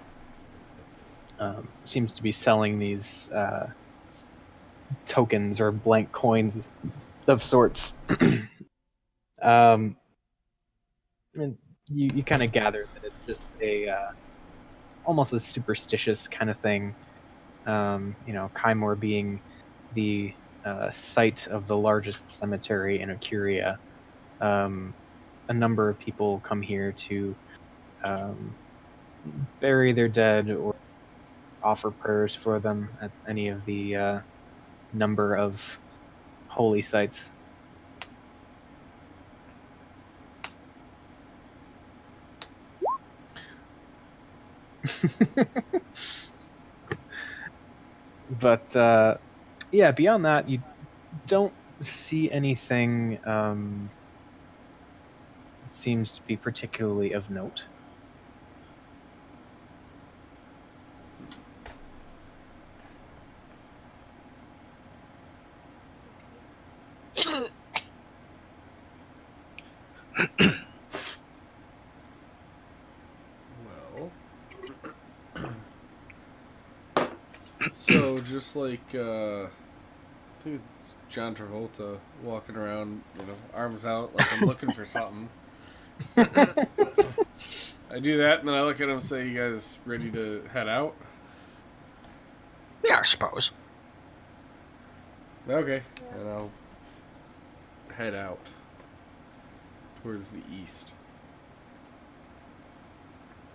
seems to be selling these tokens or blank coins of sorts. um, and you kind of gather that it's just a almost a superstitious kind of thing. Kaimor being the site of the largest cemetery in Akuria. A number of people come here to um, bury their dead or offer prayers for them at any of the number of holy sites. But yeah, beyond that, you don't see anything seems to be particularly of note. Well, so just like I think it's John Travolta walking around, arms out like I'm looking for something. I do that, and then I look at him and say, "You guys ready to head out?" Yeah, I suppose. Okay, and I'll head out towards the east.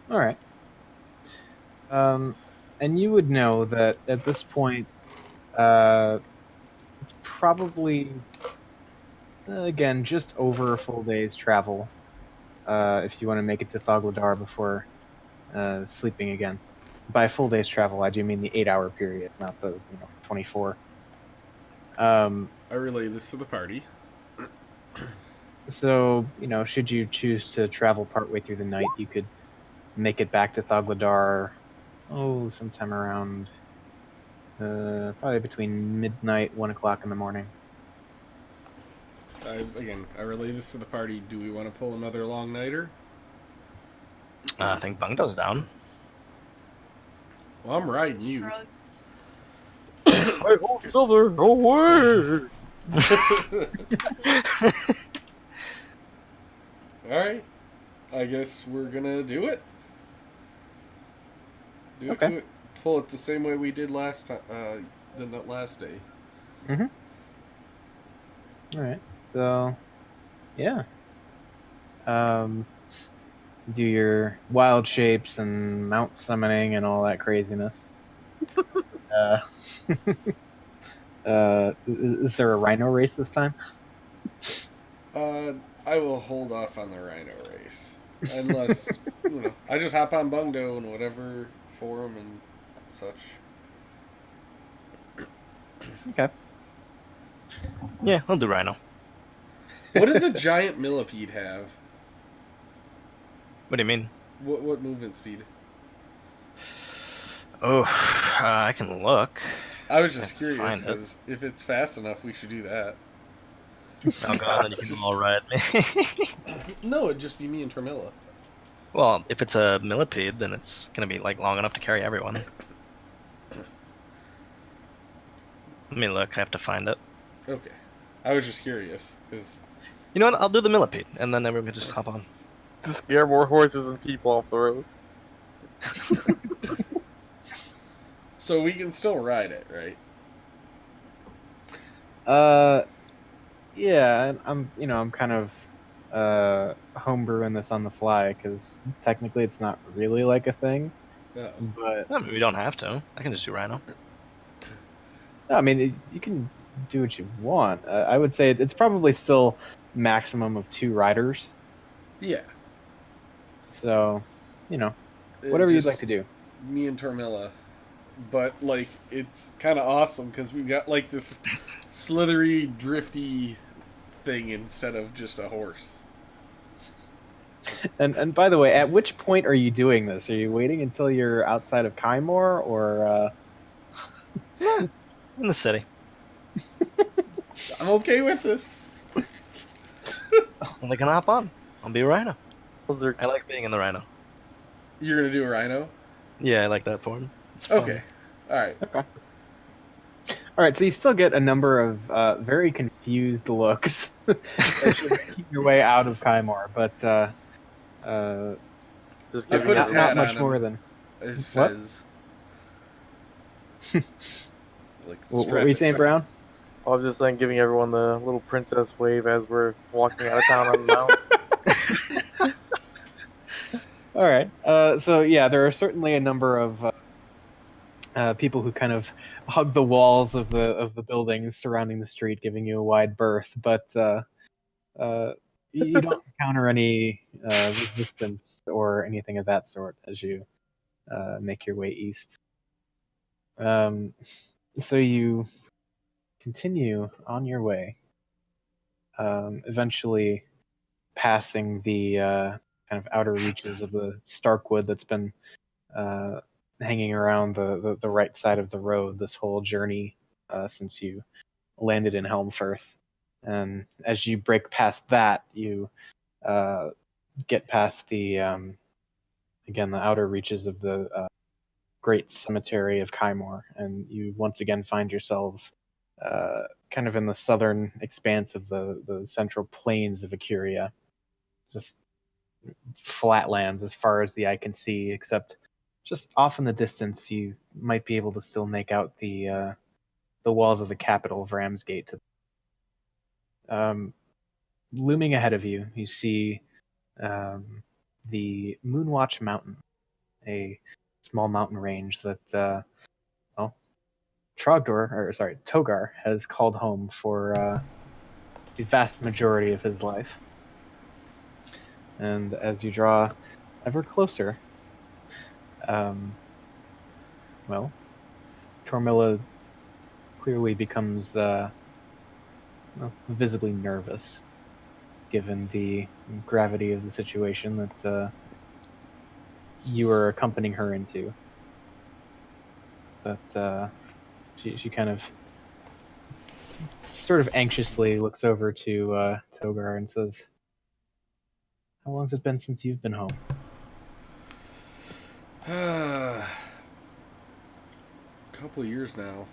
All right. And you would know that at this point, it's probably again just over a full day's travel. If you want to make it to Thogladar before sleeping again. By a full day's travel, I do mean the 8-hour period, not the 24. I relay this to the party. So, should you choose to travel partway through the night, you could make it back to Thogladar, sometime around, probably between midnight, 1 o'clock in the morning. I relay this to the party. Do we want to pull another long nighter? I think Bungdo's down. Well, I'm riding you. Shrugs. I hold silver away. Alright. I guess we're gonna do it. Do it Okay. to it. Pull it the same way we did last time, the last day. Mm-hmm. All right. So, yeah. Do your wild shapes and mount summoning and all that craziness. Is there a rhino race this time? I will hold off on the rhino race. Unless, I just hop on Bungdo and whatever forum and such. Okay. Yeah, I'll do Rhino. What did the giant millipede have? What do you mean? What movement speed? Oh, I can look. I was I just can curious, find it. because if it's fast enough, we should do that. Oh god, then you can all ride me. No, it'd just be me and Termilla. Well, if it's a millipede, then it's gonna be long enough to carry everyone. Let me look. I have to find it. Okay. I was just curious, because... You know what? I'll do the millipede, and then everyone can just hop on. To scare more horses and people off the road. So we can still ride it, right? Yeah, I'm kind of homebrewing this on the fly because technically it's not really like a thing, No. but I mean, we don't have to. I can just do Rhino. I mean, you can do what you want. I would say it's probably still maximum of 2 riders. Yeah. So, Whatever you'd just like to do. Me and Tormilla. But, like, it's kind of awesome because we've got, like, this slithery, drifty thing instead of just a horse. And by the way, at which point are you doing this? Are you waiting until you're outside of Kymor, or In the city. I'm okay with this. Well, they can hop on. I'll be a rhino. Those are I like being in the rhino. You're going to do a rhino? Yeah, I like that form. It's fun. Okay. Alright. okay? All right, so you still get a number of very confused looks as you keep your way out of Kymor, but just I giving put his not, hat not much on him. more than. His What? fez. Like, What were you saying, Brown? I was just saying, giving everyone the little princess wave as we're walking out of town on the mount. All right. So yeah, there are certainly a number of people who kind of hug the walls of the buildings surrounding the street, giving you a wide berth. But you don't encounter any resistance or anything of that sort as you make your way east. So you continue on your way, eventually passing the kind of outer reaches of the Starkwood that's been hanging around the right side of the road this whole journey since you landed in Helmfirth. And as you break past that, you get past the again the outer reaches of the great cemetery of Kymor, and you once again find yourselves kind of in the southern expanse of the central plains of Acuria, just flatlands as far as the eye can see, except just off in the distance you might be able to still make out the walls of the capital of Ramsgate. Looming ahead of you, you see the Moonwatch Mountain, a small mountain range that Togar has called home for the vast majority of his life. And as you draw ever closer, Tormilla clearly becomes visibly nervous, given the gravity of the situation that you are accompanying her into. But she kind of sort of anxiously looks over to Togar and says, "How long has it been since you've been home?" Couple of years now.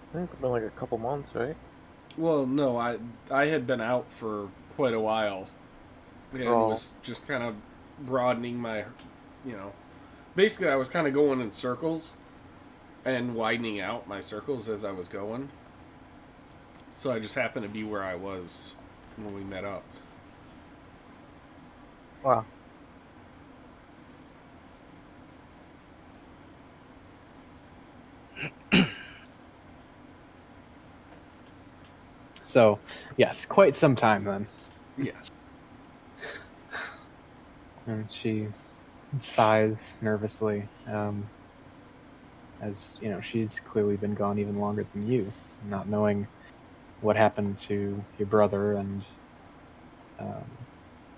I think it's been like a couple months, right? Well, no, I had been out for quite a while. And was just kind of broadening my, basically I was kind of going in circles and widening out my circles as I was going. So I just happened to be where I was when we met up. Wow. So, yes, quite some time then. Yeah. And she sighs nervously, as she's clearly been gone even longer than you, not knowing what happened to your brother and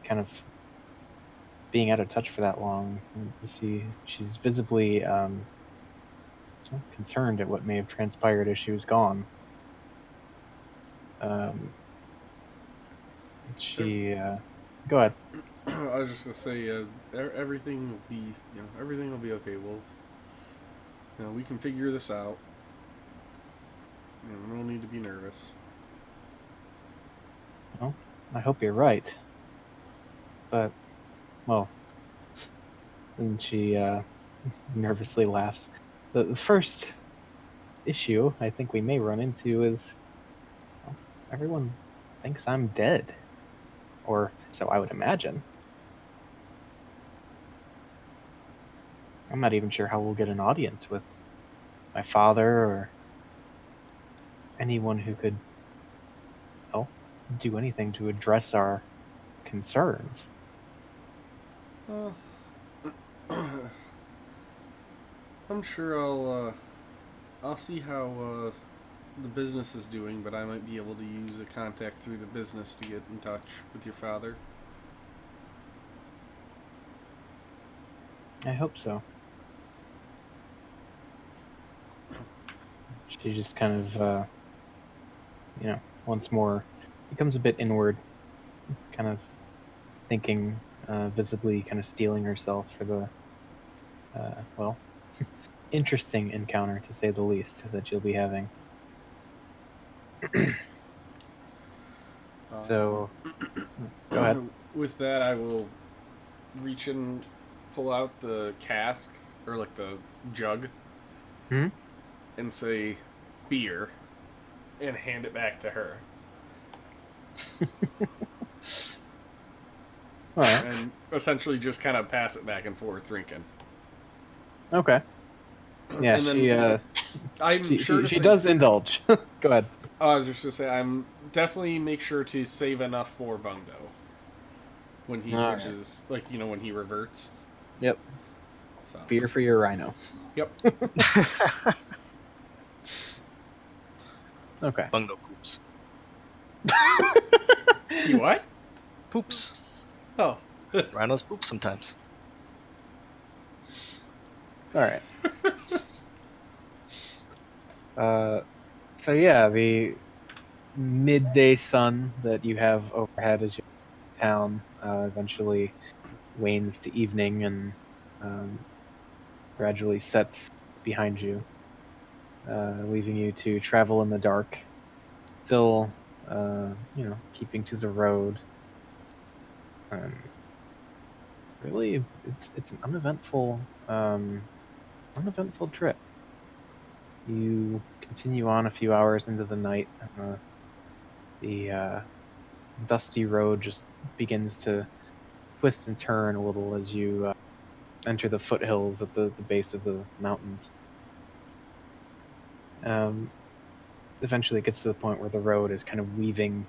kind of being out of touch for that long. You see, she's visibly concerned at what may have transpired as she was gone. Go ahead. I was just gonna say, everything will be, everything will be okay. We can figure this out. We don't need to be nervous. Well, I hope you're right. But, well, and she nervously laughs. The first issue I think we may run into is everyone thinks I'm dead. Or so I would imagine. I'm not even sure how we'll get an audience with my father or anyone who could do anything to address our concerns. I'm sure I'll see how the business is doing, but I might be able to use a contact through the business to get in touch with your father. I hope so. She just kind of, once more becomes a bit inward, kind of thinking, visibly kind of steeling herself for the, interesting encounter, to say the least, that you'll be having. So, go ahead. With that, I will reach and pull out the cask, or like the jug, Hmm? and say, beer, and hand it back to her. Alright. And essentially just kind of pass it back and forth drinking. Okay. Yeah, And then I'm she sure to she say- does indulge. Go ahead. I was just gonna say, I'm definitely make sure to save enough for Bungdo when he Alright. switches, like, you know, when he reverts. Yep. So Beer for your rhino. Yep. Okay. Bungo poops. You what? Poops. Oh. Rhinos poop sometimes. Alright. So yeah, the midday sun that you have overhead as you town eventually wanes to evening and gradually sets behind you, leaving you to travel in the dark, still, keeping to the road. Really, it's an uneventful trip. You continue on a few hours into the night, and the dusty road just begins to twist and turn a little as you enter the foothills at the base of the mountains. Eventually, it gets to the point where the road is kind of weaving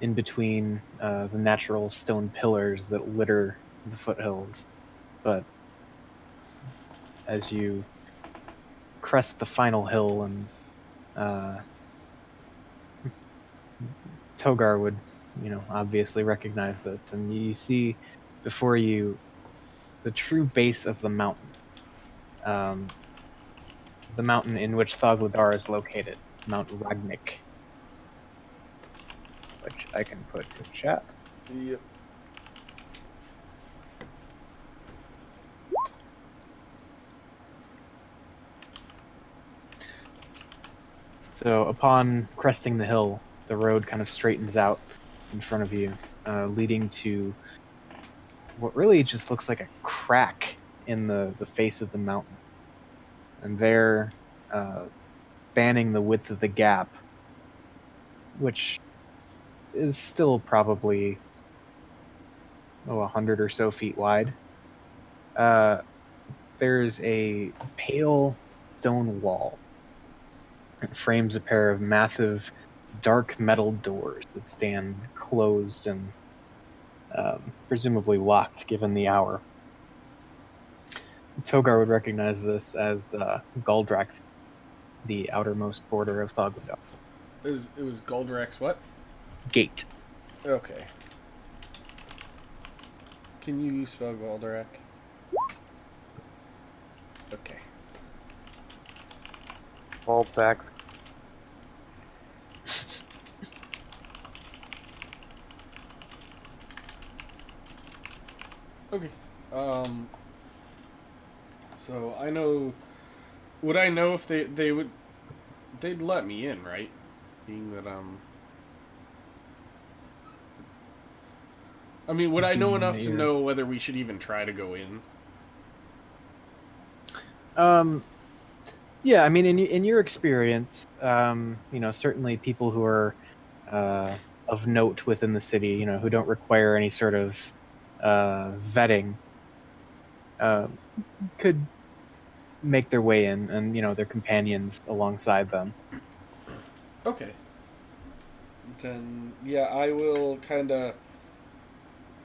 in between the natural stone pillars that litter the foothills. But as you crest the final hill, and Togar would, obviously recognize this, and you see before you the true base of the mountain. The mountain in which Thogladar is located, Mount Ragnik, which I can put in chat. Yep. So upon cresting the hill, the road kind of straightens out in front of you, leading to what really just looks like a crack in the face of the mountain. And there, spanning the width of the gap, which is still probably 100 or so feet wide, there's a pale stone wall. It frames a pair of massive dark metal doors that stand closed and presumably locked given the hour. Togar would recognize this as Galdrax, the outermost border of Thogladar. It was Goldrax what? Gate. Okay. Can you spell Goldrax? Okay. All facts. Okay. So I know. Would I know if they would? They'd let me in, right? Being that I mean, would I know enough to know whether we should even try to go in? Yeah, I mean, in your experience, certainly people who are of note within the city, who don't require any sort of vetting, could make their way in, and their companions alongside them. Okay. Then yeah, I will kind of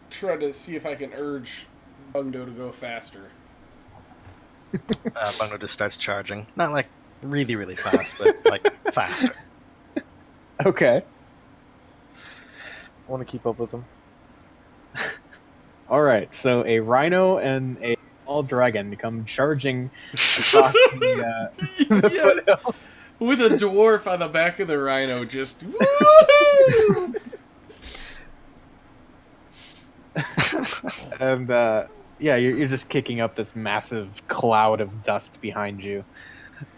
try to see if I can urge Bungdo to go faster. Bungo just starts charging. Not like really, really fast, but like faster. Okay. I want to keep up with him. All right. So a rhino and a small dragon come charging across the Yes! foothills. With a dwarf on the back of the rhino, just woo! And yeah, you're just kicking up this massive cloud of dust behind you.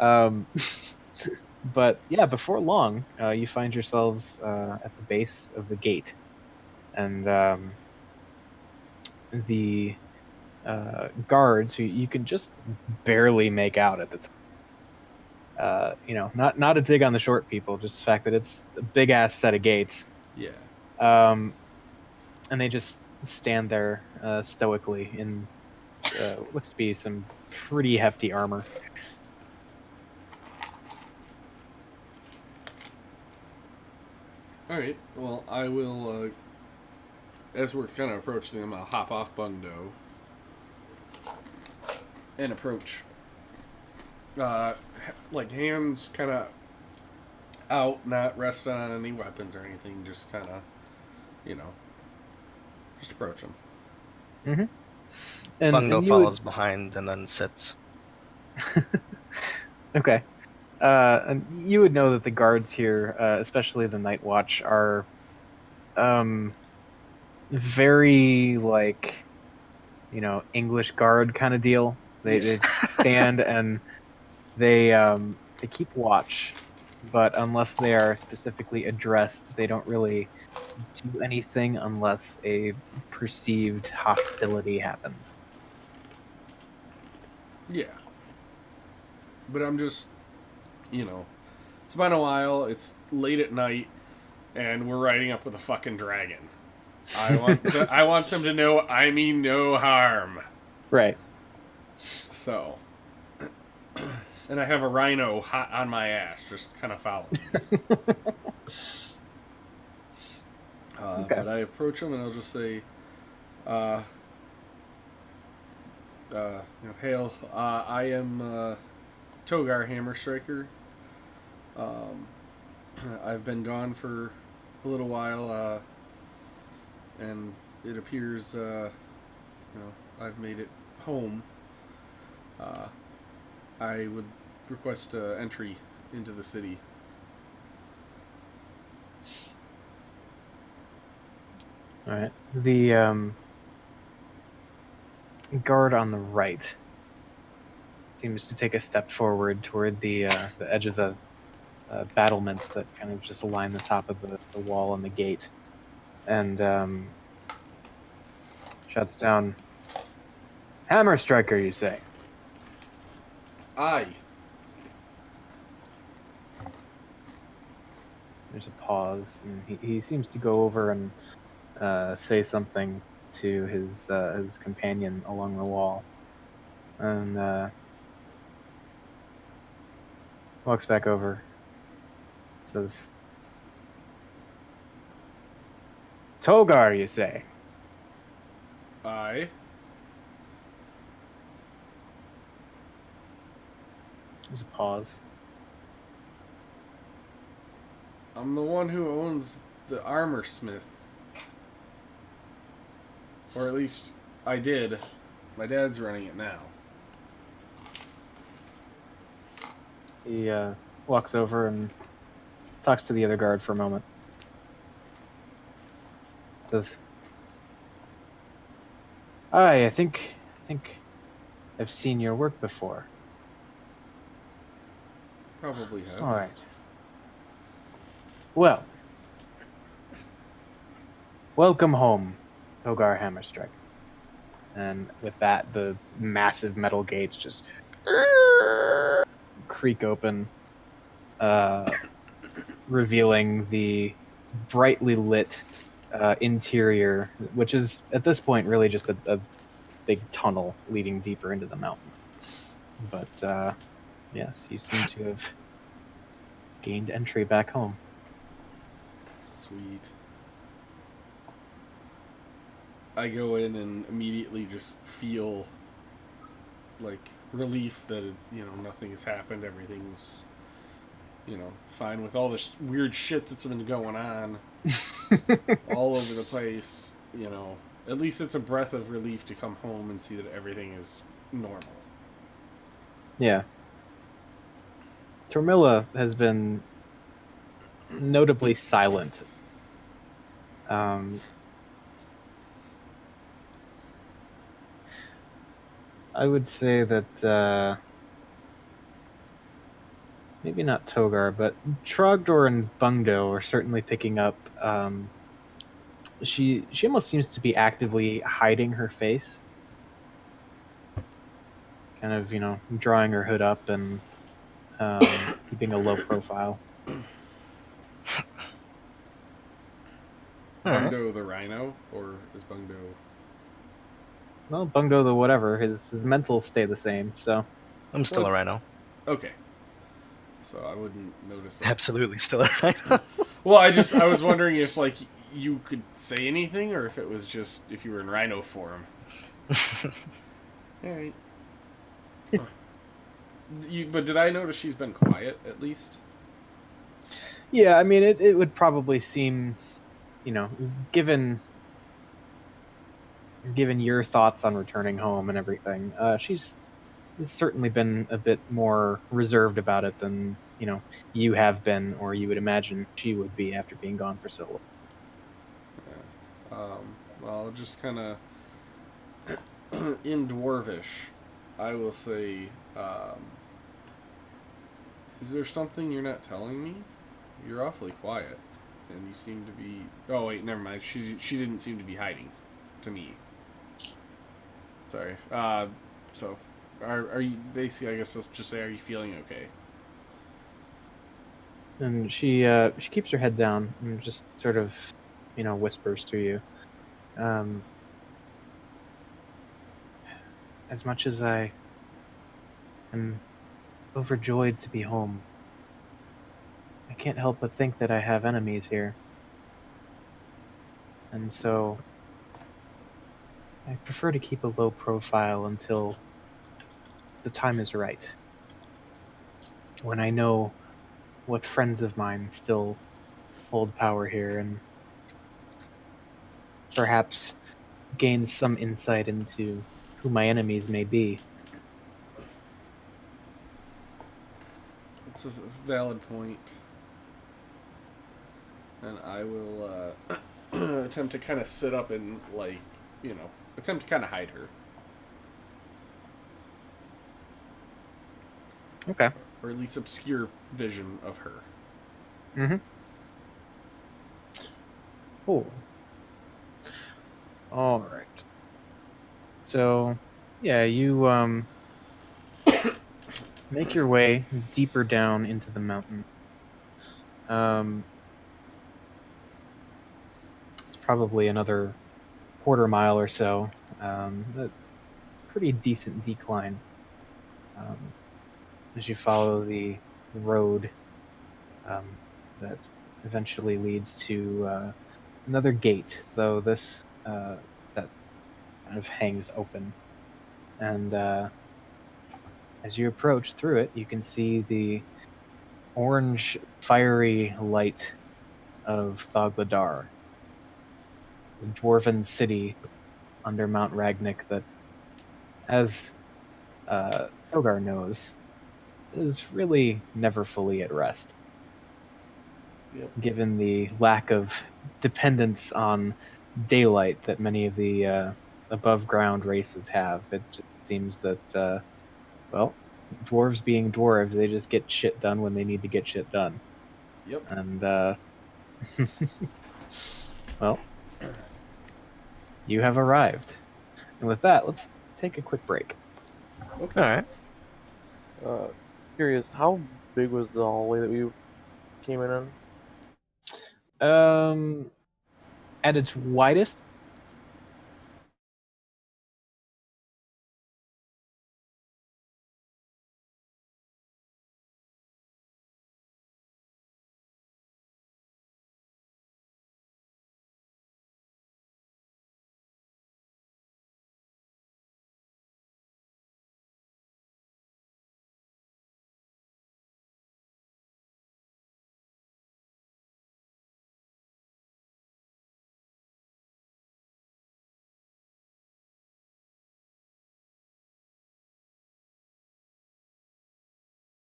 But yeah, before long, you find yourselves at the base of the gate, and the guards, who you can just barely make out at the time. Not a dig on the short people, just the fact that it's a big ass set of gates. Yeah. And they just stand there stoically in looks to be some pretty hefty armor. Alright, well, I will, as we're kind of approaching them, I'll hop off Bundo and approach. Like, hands kind of out, not resting on any weapons or anything, just kind of, just approach them. Mm-hmm. And Bungo you follows behind and then sits. Okay. And you would know that the guards here, especially the Night Watch, are very like, English guard kind of deal. They stand and they keep watch, but unless they are specifically addressed, they don't really do anything unless a perceived hostility happens. Yeah. But I'm just, it's been a while, it's late at night, and we're riding up with a fucking dragon. I want them to know I mean no harm. Right. So. And I have a rhino hot on my ass, just kind of following me. Okay. But I approach him and I'll just say, hail, I am Togar Hammerstriker. I've been gone for a little while, and it appears, I've made it home. I would request entry into the city. All right. The guard on the right seems to take a step forward toward the edge of the battlements that kind of just align the top of the wall and the gate, and shuts down. Hammer Striker, you say? Aye. There's a pause, and he seems to go over and say something to his companion along the wall, and walks back over. Says, "Togar, you say?" Aye. There's a pause. I'm the one who owns the armor smith. Or at least I did. My dad's running it now. He walks over and talks to the other guard for a moment. Says, "Aye, I think I've seen your work before." Probably have. All right. Well, welcome home, Togar Hammerstrike. And with that, the massive metal gates just creak open, revealing the brightly lit interior, which is at this point really just a big tunnel leading deeper into the mountain. But yes, you seem to have gained entry back home. Sweet. I go in and immediately just feel, like relief that nothing has happened. Everything's fine with all this weird shit that's been going on all over the place. At least it's a breath of relief to come home and see that everything is normal. Yeah. Tormilla has been notably silent. I would say that maybe not Togar, but Trogdor and Bungdo are certainly picking up. She almost seems to be actively hiding her face, kind of drawing her hood up and keeping a low profile. Alright. Bungdo the rhino, or is Bungdo? Well, Bungdo the whatever, his mentals stay the same. So I'm still a rhino. Okay. So I wouldn't notice that. Absolutely still a rhino. Well, I was wondering if like you could say anything, or if it was just if you were in rhino form. All right. Huh. But did I notice she's been quiet at least? yeah, I mean it would probably seem, given your thoughts on returning home and everything, she's certainly been a bit more reserved about it than you have been, or you would imagine she would be after being gone for so long. Yeah. Well, just kind of in Dwarvish, I will say, is there something you're not telling me? You're awfully quiet, and you seem to be. Oh wait, never mind. She didn't seem to be hiding, to me. Sorry. So, are you basically? I guess let's just say, are you feeling okay? And she keeps her head down and just sort of whispers to you. As much as I am overjoyed to be home, I can't help but think that I have enemies here. And so I prefer to keep a low profile until the time is right. When I know what friends of mine still hold power here, and perhaps gain some insight into who my enemies may be. It's a valid point. And I will attempt to kind of sit up and, attempt to kind of hide her. Okay. Or at least obscure vision of her. Mm-hmm. Cool. All right. So, yeah, you make your way deeper down into the mountain. It's probably another quarter mile or so. A pretty decent decline. As you follow the road that eventually leads to another gate, though this that kind of hangs open. And as you approach through it, you can see the orange, fiery light of Thogladar, the dwarven city under Mount Ragnik that, as Thogar knows, is really never fully at rest. Yep. Given the lack of dependence on daylight that many of the above ground races have, it just seems that, dwarves being dwarves, they just get shit done when they need to get shit done. Yep. And, well, you have arrived. And with that, let's take a quick break. Okay. Alright. Curious, how big was the hallway that we came in on? At its widest,